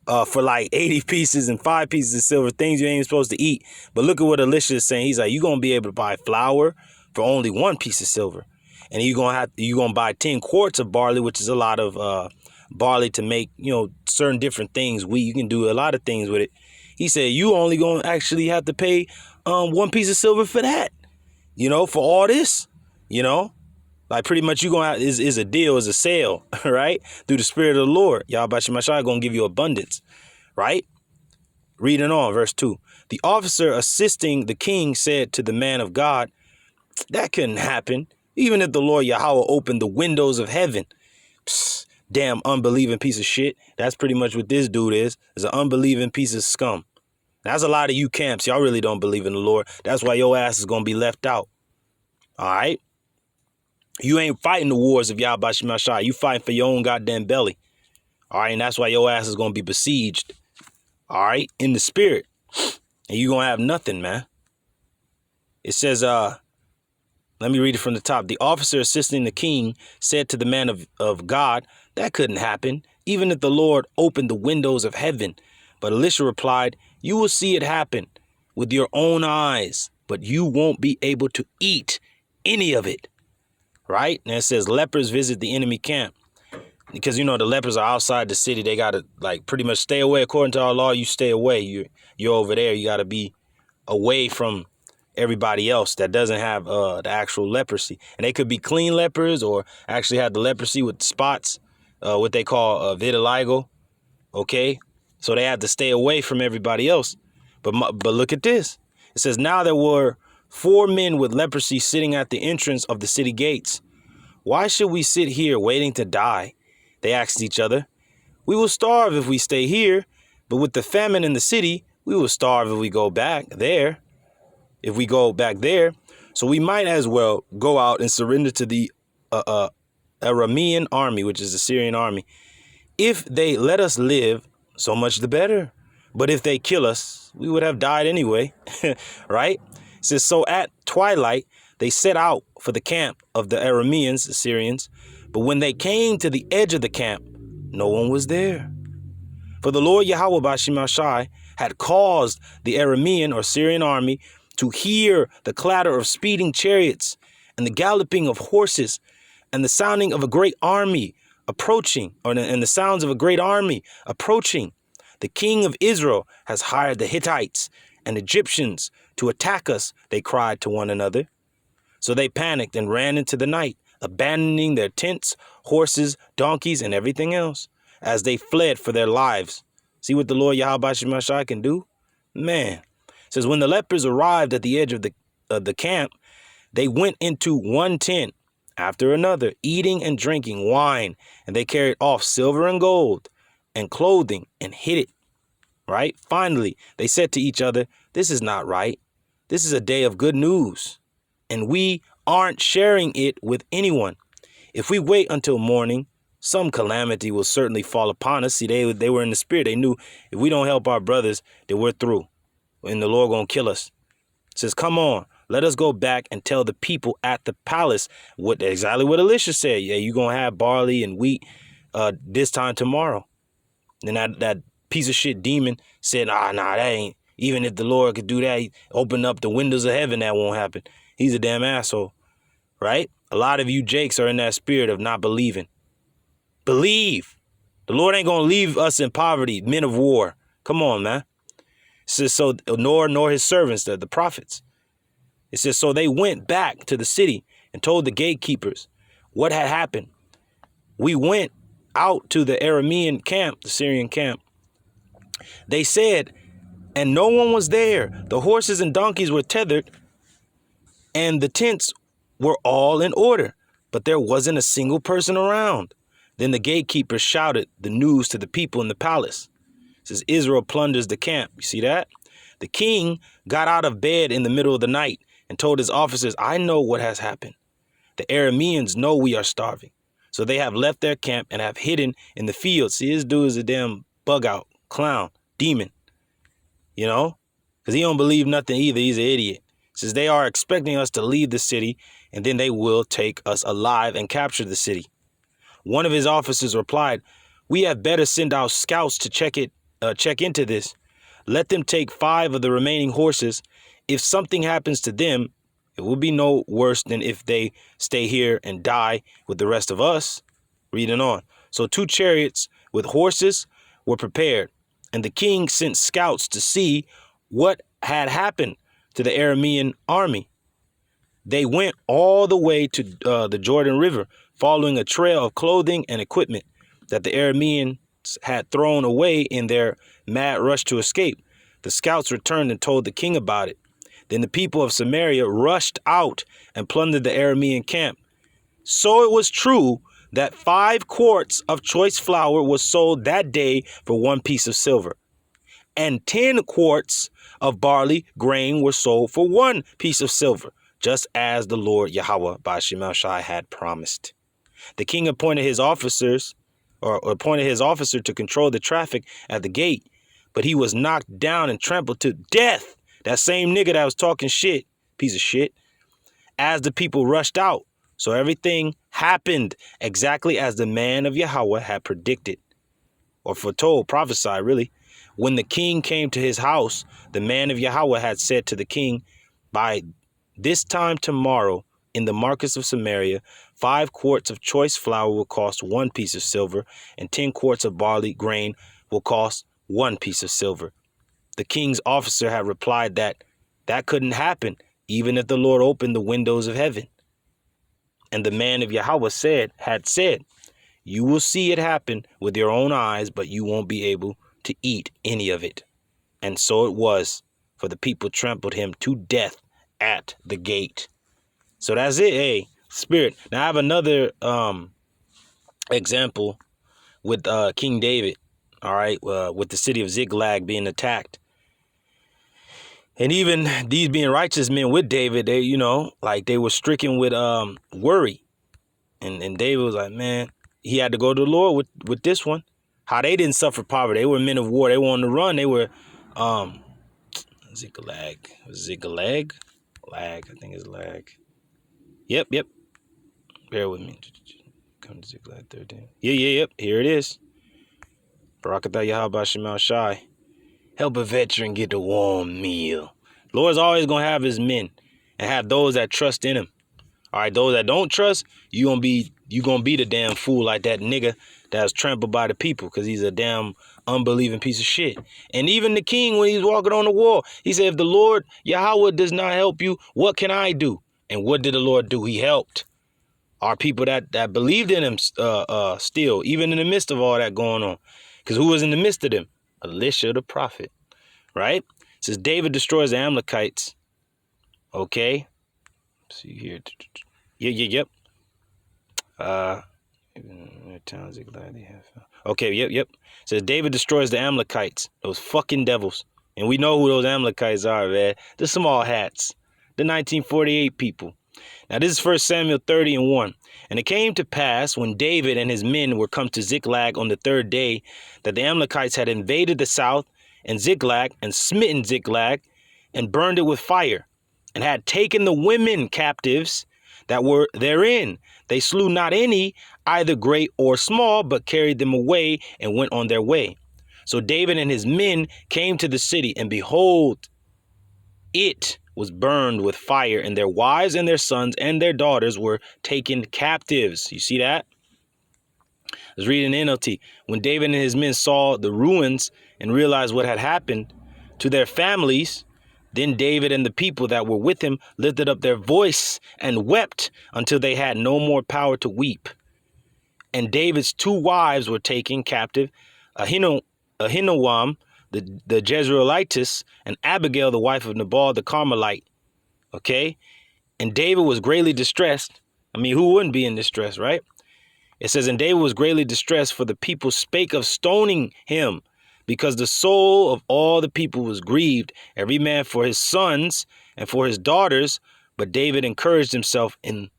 For like 80 pieces and 5 pieces of silver, things you ain't even supposed to eat. But look at what Elisha is saying. He's like, you're going to be able to buy flour for only 1 piece of silver. And you're going to buy 10 quarts of barley, which is a lot of barley to make, certain different things. You can do a lot of things with it. He said, you only going to actually have to pay 1 piece of silver for that, for all this, like pretty much you're going to have is a deal, is a sale, right? Through the spirit of the Lord. Yahweh Shemashai going to give you abundance, right? Reading on, verse 2. The officer assisting the king said to the man of God, that couldn't happen. Even if the Lord Yahweh opened the windows of heaven. Psst, damn unbelieving piece of shit. That's pretty much what this dude is an unbelieving piece of scum. That's a lot of you camps. Y'all really don't believe in the Lord. That's why your ass is going to be left out. All right? You ain't fighting the wars of Yahweh Shemashai. You fighting for your own goddamn belly. All right? And that's why your ass is going to be besieged. All right? In the spirit. And you going to have nothing, man. It says, let me read it from the top. The officer assisting the king said to the man of God, that couldn't happen, even if the Lord opened the windows of heaven. But Elisha replied, you will see it happen with your own eyes, but you won't be able to eat any of it. Right? And it says lepers visit the enemy camp. Because, the lepers are outside the city. They got to pretty much stay away. According to our law, you stay away. You're over there. You got to be away from everybody else that doesn't have the actual leprosy. And they could be clean lepers or actually have the leprosy with spots, what they call vitiligo. Okay? So they had to stay away from everybody else. But look at this. It says, now there were 4 men with leprosy sitting at the entrance of the city gates. Why should we sit here waiting to die? They asked each other. We will starve if we stay here, but with the famine in the city, we will starve if we go back there. So we might as well go out and surrender to the Aramean army, which is the Syrian army. If they let us live, so much the better. But if they kill us, we would have died anyway, right? It says, so at twilight, they set out for the camp of the Arameans, the Syrians. But when they came to the edge of the camp, no one was there. For the Lord Yahweh by Shemashai had caused the Aramean or Syrian army to hear the clatter of speeding chariots and the galloping of horses and the sounding of a great army approaching, and the sounds of a great army approaching. The king of Israel has hired the Hittites and Egyptians to attack us, they cried to one another. So they panicked and ran into the night, abandoning their tents, horses, donkeys, and everything else, as they fled for their lives. See what the Lord Yahweh Shemashai can do? Man. It says, when the lepers arrived at the edge of the camp, they went into one tent after another, eating and drinking wine, and they carried off silver and gold and clothing and hid it. Right? Finally, they said to each other, this is not right. This is a day of good news, and we aren't sharing it with anyone. If we wait until morning, some calamity will certainly fall upon us. See, they were in the spirit. They knew if we don't help our brothers, that we're through. And the Lord gonna kill us. It says, come on, let us go back and tell the people at the palace exactly what Elisha said. Yeah, you're gonna have barley and wheat this time tomorrow. And that piece of shit demon said, nah, that ain't. Even if the Lord could do that, he open up the windows of heaven, that won't happen. He's a damn asshole, right? A lot of you jakes are in that spirit of not believing. Believe. The Lord ain't gonna leave us in poverty, men of war. Come on, man. It says, so nor his servants, the prophets. It says, so they went back to the city and told the gatekeepers what had happened. We went out to the Aramean camp, the Syrian camp. They said, and no one was there. The horses and donkeys were tethered, and the tents were all in order, but there wasn't a single person around. Then the gatekeepers shouted the news to the people in the palace. It says, Israel plunders the camp. You see that? The king got out of bed in the middle of the night and told his officers, I know what has happened. The Arameans know we are starving. So they have left their camp and have hidden in the fields. See, this dude is a damn bug out, clown, demon. You know? Because he don't believe nothing either. He's an idiot. It says they are expecting us to leave the city, and then they will take us alive and capture the city. One of his officers replied, we have better send out scouts to check into this. Let them take 5 of the remaining horses. If something happens to them, it will be no worse than if they stay here and die with the rest of us. Reading on. So 2 chariots with horses were prepared, and the king sent scouts to see what had happened to the Aramean army. They went all the way to the Jordan River, following a trail of clothing and equipment that the Arameans had thrown away in their mad rush to escape. The scouts returned and told the king about it. Then the people of Samaria rushed out and plundered the Aramean camp. So it was true that 5 quarts of choice flour was sold that day for 1 piece of silver, and 10 quarts of barley grain were sold for 1 piece of silver, just as the Lord Yahweh Ba'Shem El Shai had promised. The king appointed his officer to control the traffic at the gate, but he was knocked down and trampled to death. That same nigga that was talking shit, piece of shit, as the people rushed out. So everything happened exactly as the man of Yahweh had predicted, or foretold, prophesied really. When the king came to his house, the man of Yahweh had said to the king, by this time tomorrow, in the markets of Samaria, 5 quarts of choice flour will cost 1 piece of silver, and 10 quarts of barley grain will cost 1 piece of silver. The king's officer had replied that couldn't happen, even if the Lord opened the windows of heaven. And the man of Yahweh had said, you will see it happen with your own eyes, but you won't be able to eat any of it. And so it was, for the people trampled him to death at the gate. So that's it, hey, spirit. Now I have another example with King David, all right, with the city of Ziklag being attacked. And even these being righteous men with David, they, they were stricken with worry. And David was like, man, he had to go to the Lord with this one. How they didn't suffer poverty. They were men of war. They were on the run. They were Ziklag. Lag, I think it's lag. Yep. Bear with me. Come to Ziklag 13. Yep. Here it is. Barakatah Yahweh Shemal Shai. Help a veteran get a warm meal. Lord's always going to have his men and have those that trust in him. All right, those that don't trust, you gonna be the damn fool like that nigga that was trampled by the people because he's a damn unbelieving piece of shit. And even the king, when he's walking on the wall, he said, if the Lord Yahweh does not help you, what can I do? And what did the Lord do? He helped our people that believed in him still, even in the midst of all that going on. Because who was in the midst of them? Elisha the prophet, right? It says David destroys the Amalekites. Okay. See here. Yep. Okay, yep. It says David destroys the Amalekites, those fucking devils. And we know who those Amalekites are, man. The small hats. The 1948 people. Now this is 1 Samuel 30:1. And it came to pass when David and his men were come to Ziklag on the third day, that the Amalekites had invaded the south and Ziklag, and smitten Ziklag, and burned it with fire, and had taken the women captives that were therein. They slew not any, either great or small, but carried them away and went on their way. So David and his men came to the city, and behold, it was burned with fire, and their wives and their sons and their daughters were taken captives. You see that? Let's read in NLT. When David and his men saw the ruins and realized what had happened to their families, then David and the people that were with him lifted up their voice and wept until they had no more power to weep. And David's two wives were taken captive, Ahinoam, the Jezreelitess, and Abigail, the wife of Nabal, the Carmelite. Okay? And David was greatly distressed. I mean, who wouldn't be in distress, right? It says, and David was greatly distressed, for the people spake of stoning him, because the soul of all the people was grieved, every man for his sons and for his daughters. But David encouraged himself in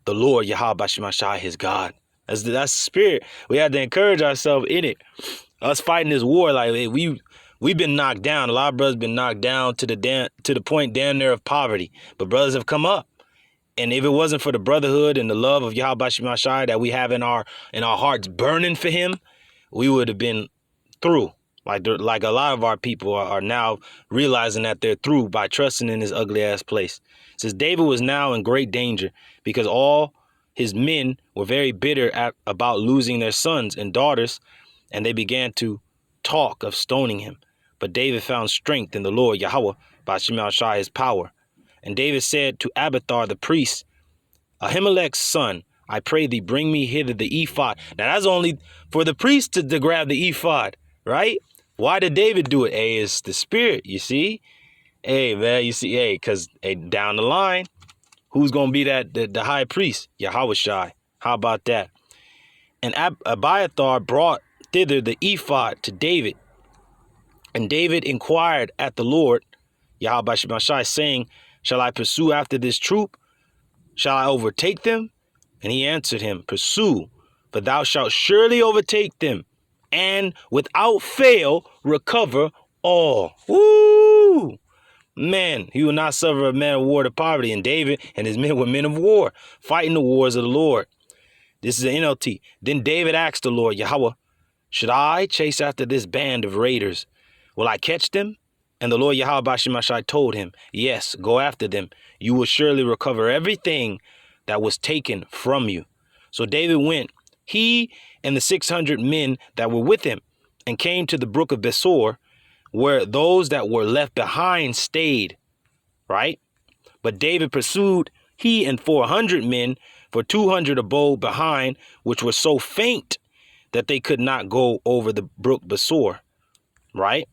the Lord, Yahweh Shemashai, his God. That's the spirit. We had to encourage ourselves in it. Us fighting this war, like we've been knocked down. A lot of brothers been knocked down to the point damn near of poverty. But brothers have come up. And if it wasn't for the brotherhood and the love of Yahweh Shemashai that we have in our hearts burning for him, we would have been through. Like a lot of our people are now realizing that they're through by trusting in this ugly ass place. It says David was now in great danger because all his men were very bitter about losing their sons and daughters, and they began to talk of stoning him. But David found strength in the Lord Yahweh by Shemashai, his power. And David said to Abiathar the priest, Ahimelech's son, I pray thee, bring me hither the ephod. Now that's only for the priest to grab the ephod, right? Why did David do it? Hey, it's the spirit, you see? Hey, man, you see, hey, because down the line, who's going to be the high priest? Yahushai. How about that? And Abiathar brought thither the ephod to David. And David inquired at the Lord, Yahweh Shemashai, saying, shall I pursue after this troop? Shall I overtake them? And he answered him, pursue, for thou shalt surely overtake them, and without fail recover all. Woo! Man, he will not suffer a man of war to poverty. And David and his men were men of war, fighting the wars of the Lord. This is an NLT. Then David asked the Lord, Yahweh, should I chase after this band of raiders? Will I catch them? And the Lord Yahweh Shemashai told him, yes, go after them. You will surely recover everything that was taken from you. So David went, he and the 600 men that were with him, and came to the brook of Besor, where those that were left behind stayed, right? But David pursued, he and 400 men, for 200 abode behind, which were so faint that they could not go over the brook Besor, right?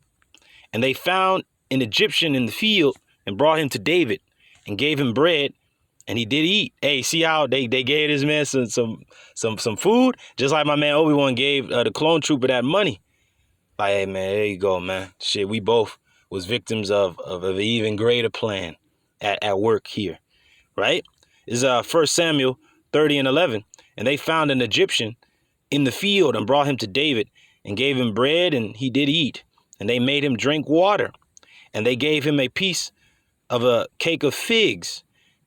And they found an Egyptian in the field and brought him to David and gave him bread, and he did eat. Hey, see how they gave this man some food, just like my man Obi-Wan gave the clone trooper that money. Like, hey man, there you go, man. Shit, we both was victims of an even greater plan at work here, right? This is 1 Samuel 30:11, and they found an Egyptian in the field and brought him to David and gave him bread, and he did eat. And they made him drink water, and they gave him a piece of a cake of figs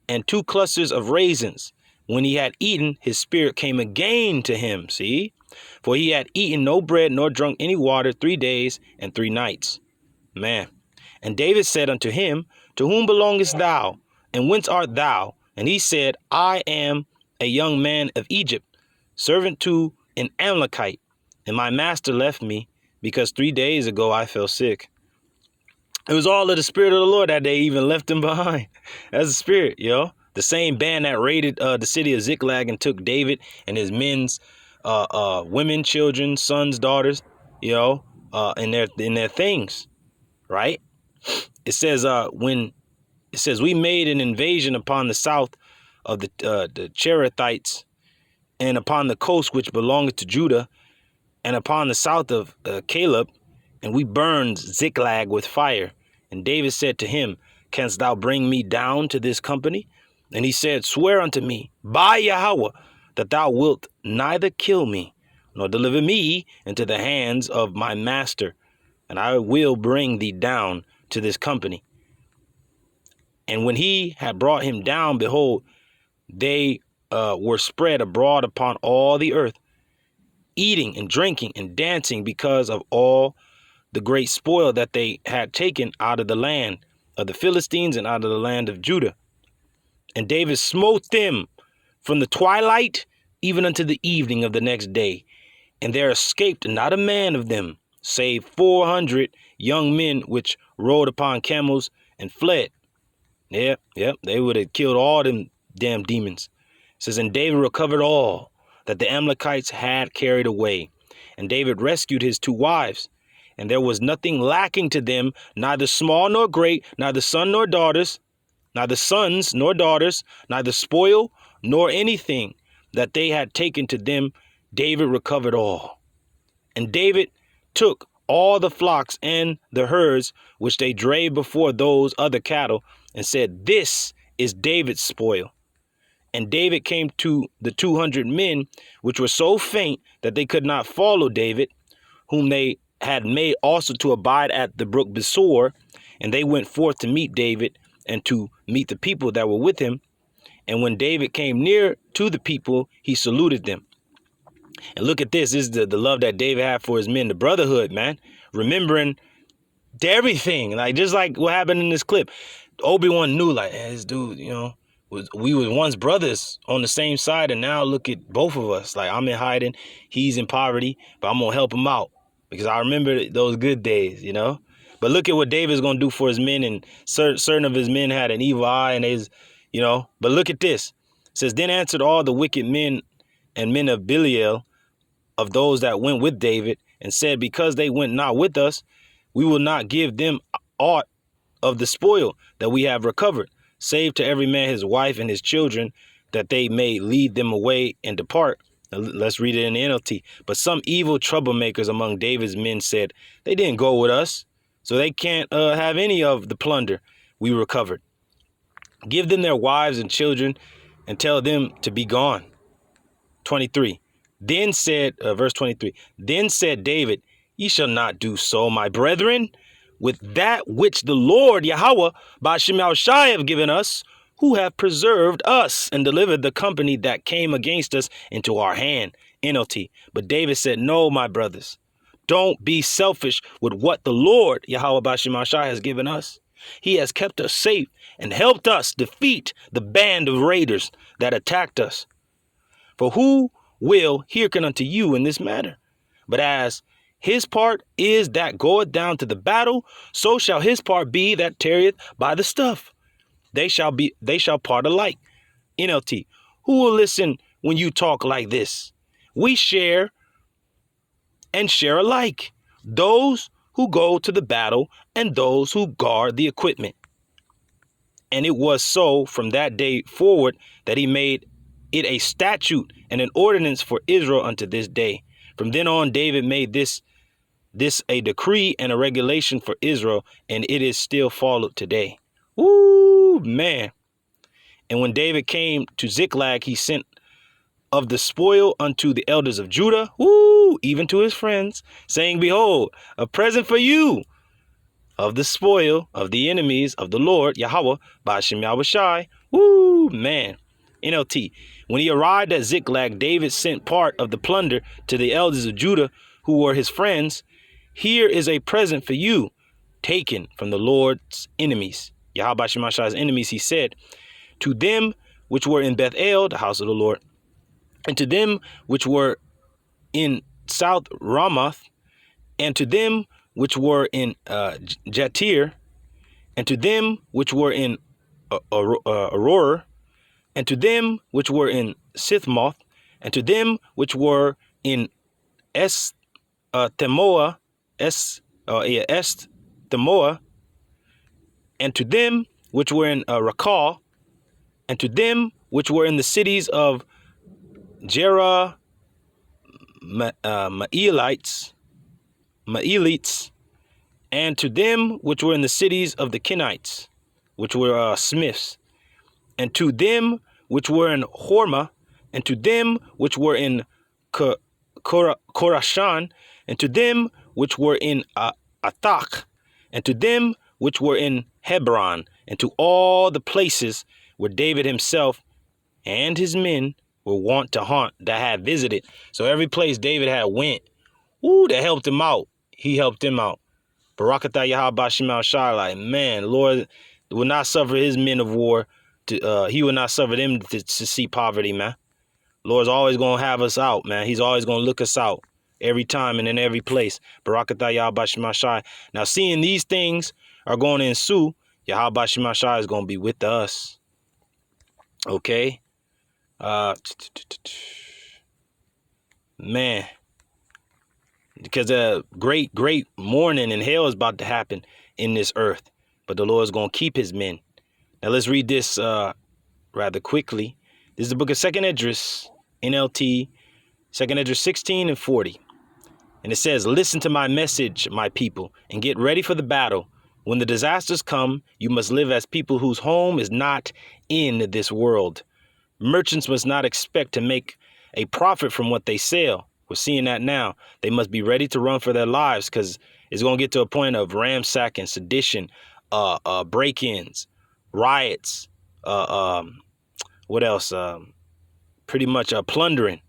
and 2 clusters of raisins. When he had eaten, his spirit came again to him, see? For he had eaten no bread nor drunk any water 3 days and 3 nights. Man. And David said unto him, to whom belongest thou, and whence art thou? And he said, I am a young man of Egypt, servant to an Amalekite, and my master left me, because 3 days ago I fell sick. It was all of the spirit of the Lord that they even left him behind. That's the spirit, yo. The same band that raided the city of Ziklag and took David and his men's women, children, sons, daughters, and their things, right? It says we made an invasion upon the south of the Cherethites, and upon the coast which belongeth to Judah, and upon the south of Caleb, and we burned Ziklag with fire. And David said to him, canst thou bring me down to this company? And he said, swear unto me by Yahweh that thou wilt neither kill me nor deliver me into the hands of my master, and I will bring thee down to this company. And when he had brought him down, behold, they were spread abroad upon all the earth, eating and drinking and dancing because of all the great spoil that they had taken out of the land of the Philistines and out of the land of Judah. And David smote them from the twilight even unto the evening of the next day. And there escaped not a man of them, save 400 young men which rode upon camels and fled. Yep, they would have killed all them damn demons. It says, and David recovered all that the Amalekites had carried away. And David rescued his 2 wives. And there was nothing lacking to them, neither small nor great, neither son nor daughters, neither sons nor daughters, neither spoil nor anything that they had taken to them. David recovered all. And David took all the flocks and the herds which they drave before those other cattle, and said, this is David's spoil. And David came to the 200 men, which were so faint that they could not follow David, whom they had made also to abide at the brook Besor. And they went forth to meet David and to meet the people that were with him. And when David came near to the people, he saluted them. And look at this. This is the love that David had for his men, the brotherhood, man. Remembering everything, like just like what happened in this clip. Obi-Wan knew, like, hey, this dude, we was once brothers on the same side, and now look at both of us. Like, I'm in hiding, he's in poverty, but I'm gonna help him out because I remember those good days, But look at what David's gonna do for his men, and certain of his men had an evil eye, and But look at this. It says, then answered all the wicked men and men of Belial, of those that went with David, and said, because they went not with us, we will not give them aught of the spoil that we have recovered, save to every man his wife and his children, that they may lead them away and depart. Now, let's read it in the NLT. But some evil troublemakers among David's men said, they didn't go with us, so they can't have any of the plunder we recovered. Give them their wives and children and tell them to be gone. 23. Then said, verse 23, then said David, ye shall not do so, my brethren, with that which the Lord Yahweh by Shai have given us, who have preserved us and delivered the company that came against us into our hand. NLT. But David said, no, my brothers, don't be selfish with what the Lord Yahweh by Shai has given us. He has kept us safe and helped us defeat the band of raiders that attacked us. For who will hearken unto you in this matter? But as his part is that goeth down to the battle, so shall his part be that tarrieth by the stuff. They shall part alike. NLT. Who will listen when you talk like this? We share and share alike. Those who go to the battle and those who guard the equipment. And it was so from that day forward that he made it a statute and an ordinance for Israel unto this day. From then on, David made this a decree and a regulation for Israel, and it is still followed today. Woo, man. And when David came to Ziklag, he sent of the spoil unto the elders of Judah, even to his friends, saying, behold, a present for you of the spoil of the enemies of the Lord Yahweh by Shai. Woo, man. NLT. When he arrived at Ziklag, David sent part of the plunder to the elders of Judah, who were his friends. Here is a present for you, taken from the Lord's enemies. Yahweh Shemashai's enemies, he said, to them which were in Bethel, the house of the Lord, and to them which were in South Ramoth, and to them which were in Jatir, and to them which were in Aurora, and to them which were in Sithmoth, and to them which were in Temoa, Temoa, and to them which were in Rakal, and to them which were in the cities of Jerah, Maelites, and to them which were in the cities of the Kenites, which were smiths, and to them which were in Hormah, and to them which were in Korashan, and to them which were in Athach, and to them which were in Hebron, and to all the places where David himself and his men were wont to haunt, that had visited. So every place David had went, that helped him out. He helped them out. Barakatah Yahweh Shemal Shai, like, man, Lord will not suffer his men of war to, he will not suffer them to see poverty, man. Lord's always going to have us out, man. He's always going to look us out every time and in every place. Barakatah Yahweh Shemal Shai. Now, seeing these things are going to ensue, Yahweh Shemal Shai is going to be with us. Okay? Man. Because a great mourning and hell is about to happen in this earth. But the Lord is going to keep his men. Now let's read this rather quickly. This is the book of 2nd Esdras, NLT, 2nd Esdras 16 and 40. And it says, listen to my message, my people, and get ready for the battle. When the disasters come, you must live as people whose home is not in this world. Merchants must not expect to make a profit from what they sell. We're seeing that now. They must be ready to run for their lives, because it's going to get to a point of ransacking, sedition, break-ins, riots, what else? Pretty much plundering.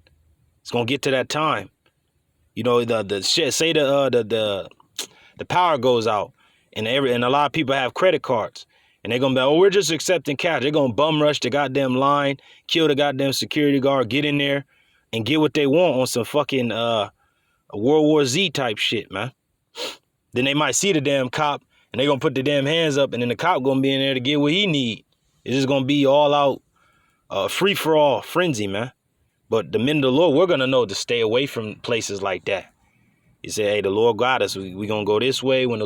It's going to get to that time. You know, the power goes out, and a lot of people have credit cards, and they're going to be, we're just accepting cash. They're going to bum rush the goddamn line, kill the goddamn security guard, get in there, and get what they want on some fucking World War Z type shit, man. Then they might see the damn cop, and they're going to put the damn hands up, and then the cop going to be in there to get what he need. It's just going to be all out free-for-all frenzy, man. But the men of the Lord, we're going to know to stay away from places like that. He said, hey, the Lord got us. We're going to go this way. When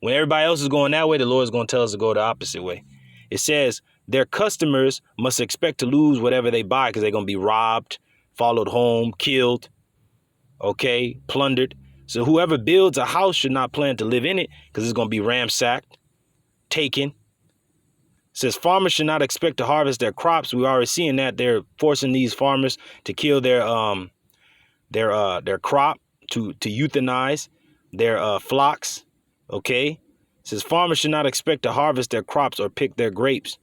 everybody else is going that way, the Lord is going to tell us to go the opposite way. It says their customers must expect to lose whatever they buy, because they're going to be robbed, followed home, killed, okay, plundered. So whoever builds a house should not plan to live in it, because it's going to be ransacked, taken. It says farmers should not expect to harvest their crops. We're already seeing that. They're forcing these farmers to kill their crop, to euthanize their flocks, okay? It says farmers should not expect to harvest their crops or pick their grapes,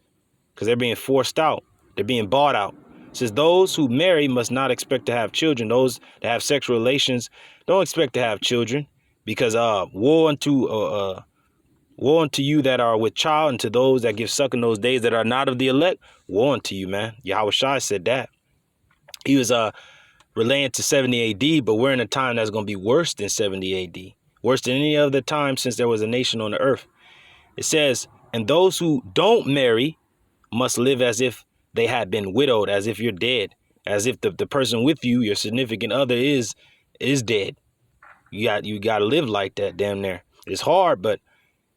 because they're being forced out. They're being bought out. It says those who marry must not expect to have children. Those that have sexual relations don't expect to have children, because woe unto you that are with child, and to those that give suck in those days that are not of the elect. Woe unto you, man. Yahweh Shai said that. He was relaying to 70 AD, but we're in a time that's going to be worse than 70 AD. Worse than any other time since there was a nation on the earth. It says, and those who don't marry must live as if they had been widowed, as if you're dead, as if the person with you, your significant other, is dead. You got to live like that, damn near. It's hard, but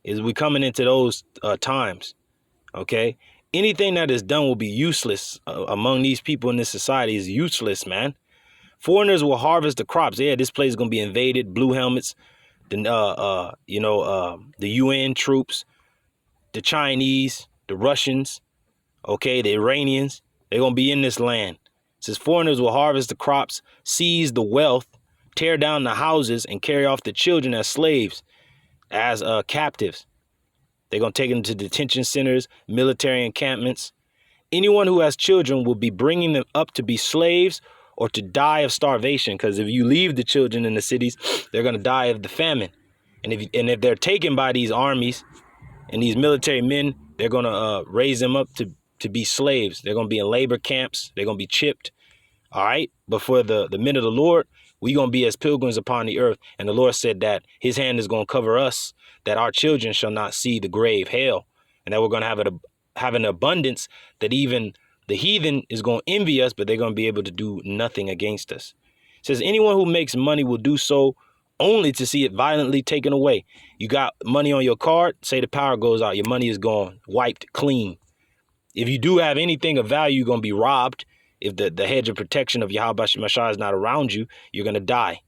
we coming into those times, okay? Anything that is done will be useless among these people in this society is useless, man. Foreigners will harvest the crops. Yeah, this place is gonna be invaded. Blue helmets, the UN troops, the Chinese, the Russians, okay, the Iranians. They're gonna be in this land. It says foreigners will harvest the crops, seize the wealth, tear down the houses, and carry off the children as slaves, as captives. They're gonna take them to detention centers, military encampments. Anyone who has children will be bringing them up to be slaves or to die of starvation, because if you leave the children in the cities, they're going to die of the famine. And if they're taken by these armies and these military men, they're going to raise them up to be slaves. They're going to be in labor camps. They're going to be chipped. All right. But for the men of the Lord, we're going to be as pilgrims upon the earth. And the Lord said that his hand is going to cover us, that our children shall not see the grave, hell, and that we're going to have an abundance that even the heathen is going to envy us, but they're going to be able to do nothing against us. It says anyone who makes money will do so only to see it violently taken away. You got money on your card, say the power goes out, your money is gone, wiped clean. If you do have anything of value, you're going to be robbed. If the hedge of protection of Yahweh Shemashah is not around you, you're going to die.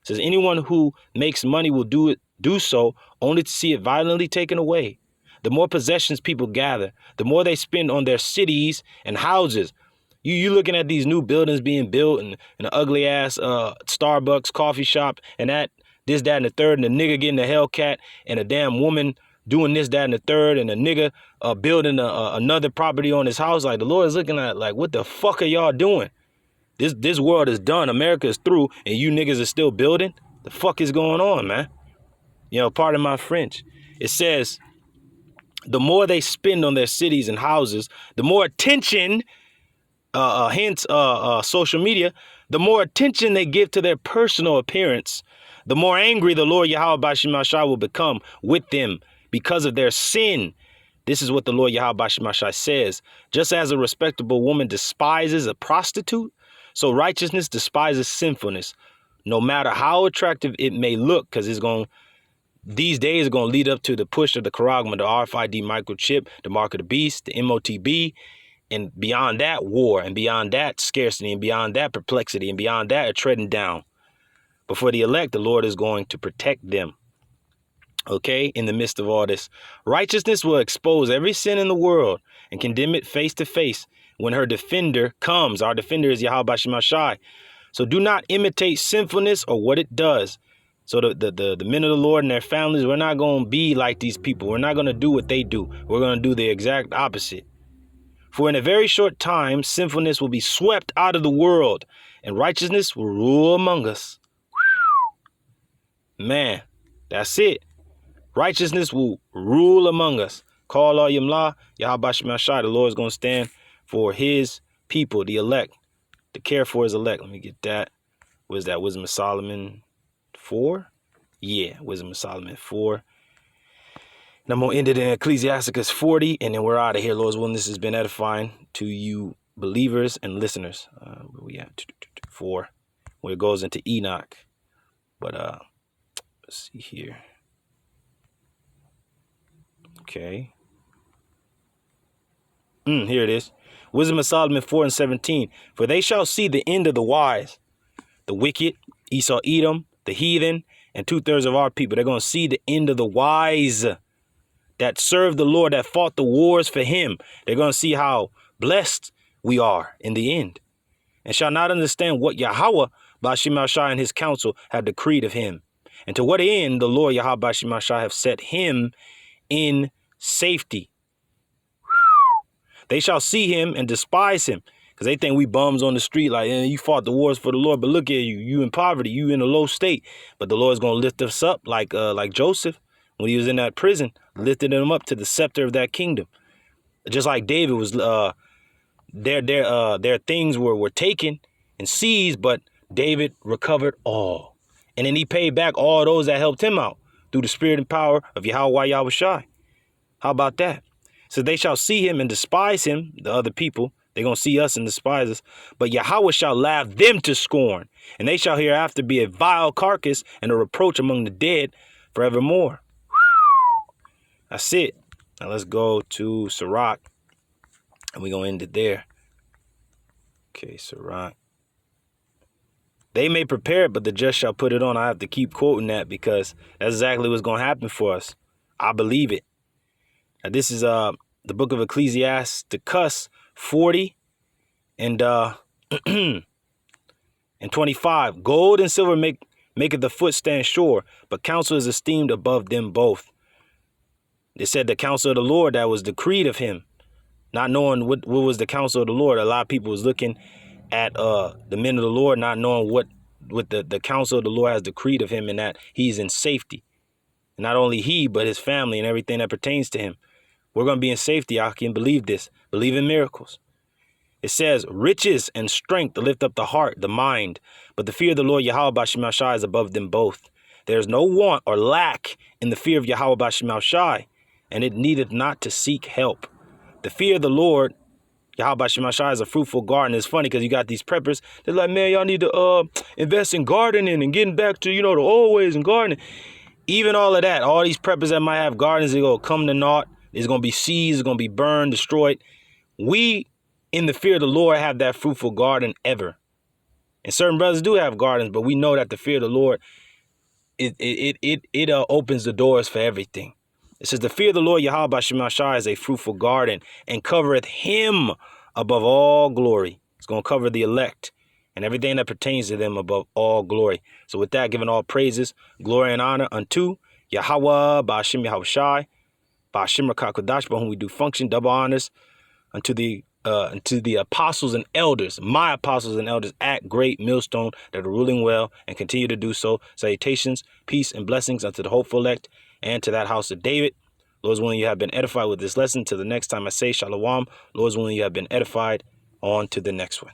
It says anyone who makes money will do so only to see it violently taken away. the more possessions people gather, the more they spend on their cities and houses. You looking at these new buildings being built and an ugly ass Starbucks coffee shop and this, that, and the third, and the nigga getting a Hellcat and a damn woman doing this, that, and the third, and a nigga building another property on his house. Like, the Lord is looking at like, what the fuck are y'all doing? This world is done. America is through, and you niggas are still building? The fuck is going on, man? You know, pardon my French. It says, the more they spend on their cities and houses, the more attention, hence social media, the more attention they give to their personal appearance, the more angry the Lord Yahweh Bashim Mashai will become with them because of their sin. This is what the Lord Yahweh Bashim Mashai says. Just as a respectable woman despises a prostitute, so righteousness despises sinfulness, no matter how attractive it may look, because these days are going to lead up to the push of the Charagma, the RFID microchip, the mark of the beast, the MOTB, and beyond that, war, and beyond that, scarcity, and beyond that, perplexity, and beyond that, a treading down. But for the elect, the Lord is going to protect them. Okay, in the midst of all this, righteousness will expose every sin in the world and condemn it face to face when her defender comes. Our defender is Yahweh Bashim Mashai. So do not imitate sinfulness or what it does. So the men of the Lord and their families, we're not going to be like these people. We're not going to do what they do. We're going to do the exact opposite. For in a very short time, sinfulness will be swept out of the world and righteousness will rule among us. Man, that's it. Righteousness will rule among us. Call all Yamla, Yahweh Bashim Mashai. The Lord is going to stand for his people, the elect, to care for his elect. Let me get that. What is that? Wisdom of Solomon 4? Yeah, Wisdom of Solomon 4. And I'm going to end it in Ecclesiasticus 40, and then we're out of here. Lord's willing, this has been edifying to you believers and listeners. Where we at? 4, where it goes into Enoch. But let's see here. Okay. Here it is. Wisdom of Solomon 4:17. For they shall see the end of the wise, the wicked, Esau, Edom, the heathen, and 2/3 of our people. They're going to see the end of the wise that served the Lord, that fought the wars for him. They're going to see how blessed we are in the end, and shall not understand what Yahweh Bashim Mashai and his council have decreed of him, and to what end the Lord Yahweh Bashim Mashai have set him in safety. They shall see him and despise him, because they think we bums on the street, like, you fought the wars for the Lord, but look at you in poverty, you in a low state. But the Lord's going to lift us up like Joseph when he was in that prison, lifted him up to the scepter of that kingdom. Just like David was, their things were taken and seized, but David recovered all. And then he paid back all those that helped him out through the spirit and power of Yahweh Yahushai. How about that? So they shall see him and despise him, the other people. They're going to see us and despise us. But Yahweh shall laugh them to scorn, and they shall hereafter be a vile carcass and a reproach among the dead forevermore. That's it. Now let's go to Sirach, and we're going to end it there. Okay, Sirach. They may prepare it, but the just shall put it on. I have to keep quoting that because that's exactly what's going to happen for us. I believe it. Now, this is the book of Ecclesiasticus 40 and 25. Gold and silver maketh the foot stand sure, but counsel is esteemed above them both. It said the counsel of the Lord that was decreed of him, not knowing what was the counsel of the Lord. A lot of people was looking at the men of the Lord, not knowing what the counsel of the Lord has decreed of him, and that he's in safety. And not only he, but his family and everything that pertains to him. We're going to be in safety. I can believe this. Believe in miracles. It says, riches and strength to lift up the heart, the mind. But the fear of the Lord Yahweh Bashim Mashai is above them both. There is no want or lack in the fear of Yahweh Bashim Mashai, and it needeth not to seek help. The fear of the Lord Yahweh Bashim Mashai is a fruitful garden. It's funny because you got these preppers. They're like, man, y'all need to invest in gardening and getting back to, the old ways in gardening. Even all of that, all these preppers that might have gardens, they go come to naught. It's going to be seized. It's going to be burned, destroyed. We, in the fear of the Lord, have that fruitful garden ever. And certain brothers do have gardens, but we know that the fear of the Lord, it opens the doors for everything. It says, the fear of the Lord Yahweh B'Shem Yashai is a fruitful garden and covereth him above all glory. It's going to cover the elect and everything that pertains to them above all glory. So with that, giving all praises, glory, and honor unto Yahweh B'Shem Yahushai, B'Shem Rakakodash, by whom we do function, double honors unto the apostles and elders, my apostles and elders at Great Millstone that are ruling well and continue to do so. Salutations, peace, and blessings unto the hopeful elect and to that house of David. Lord's willing, you have been edified with this lesson. Till the next time I say shalom. Lord's willing, you have been edified. On to the next one.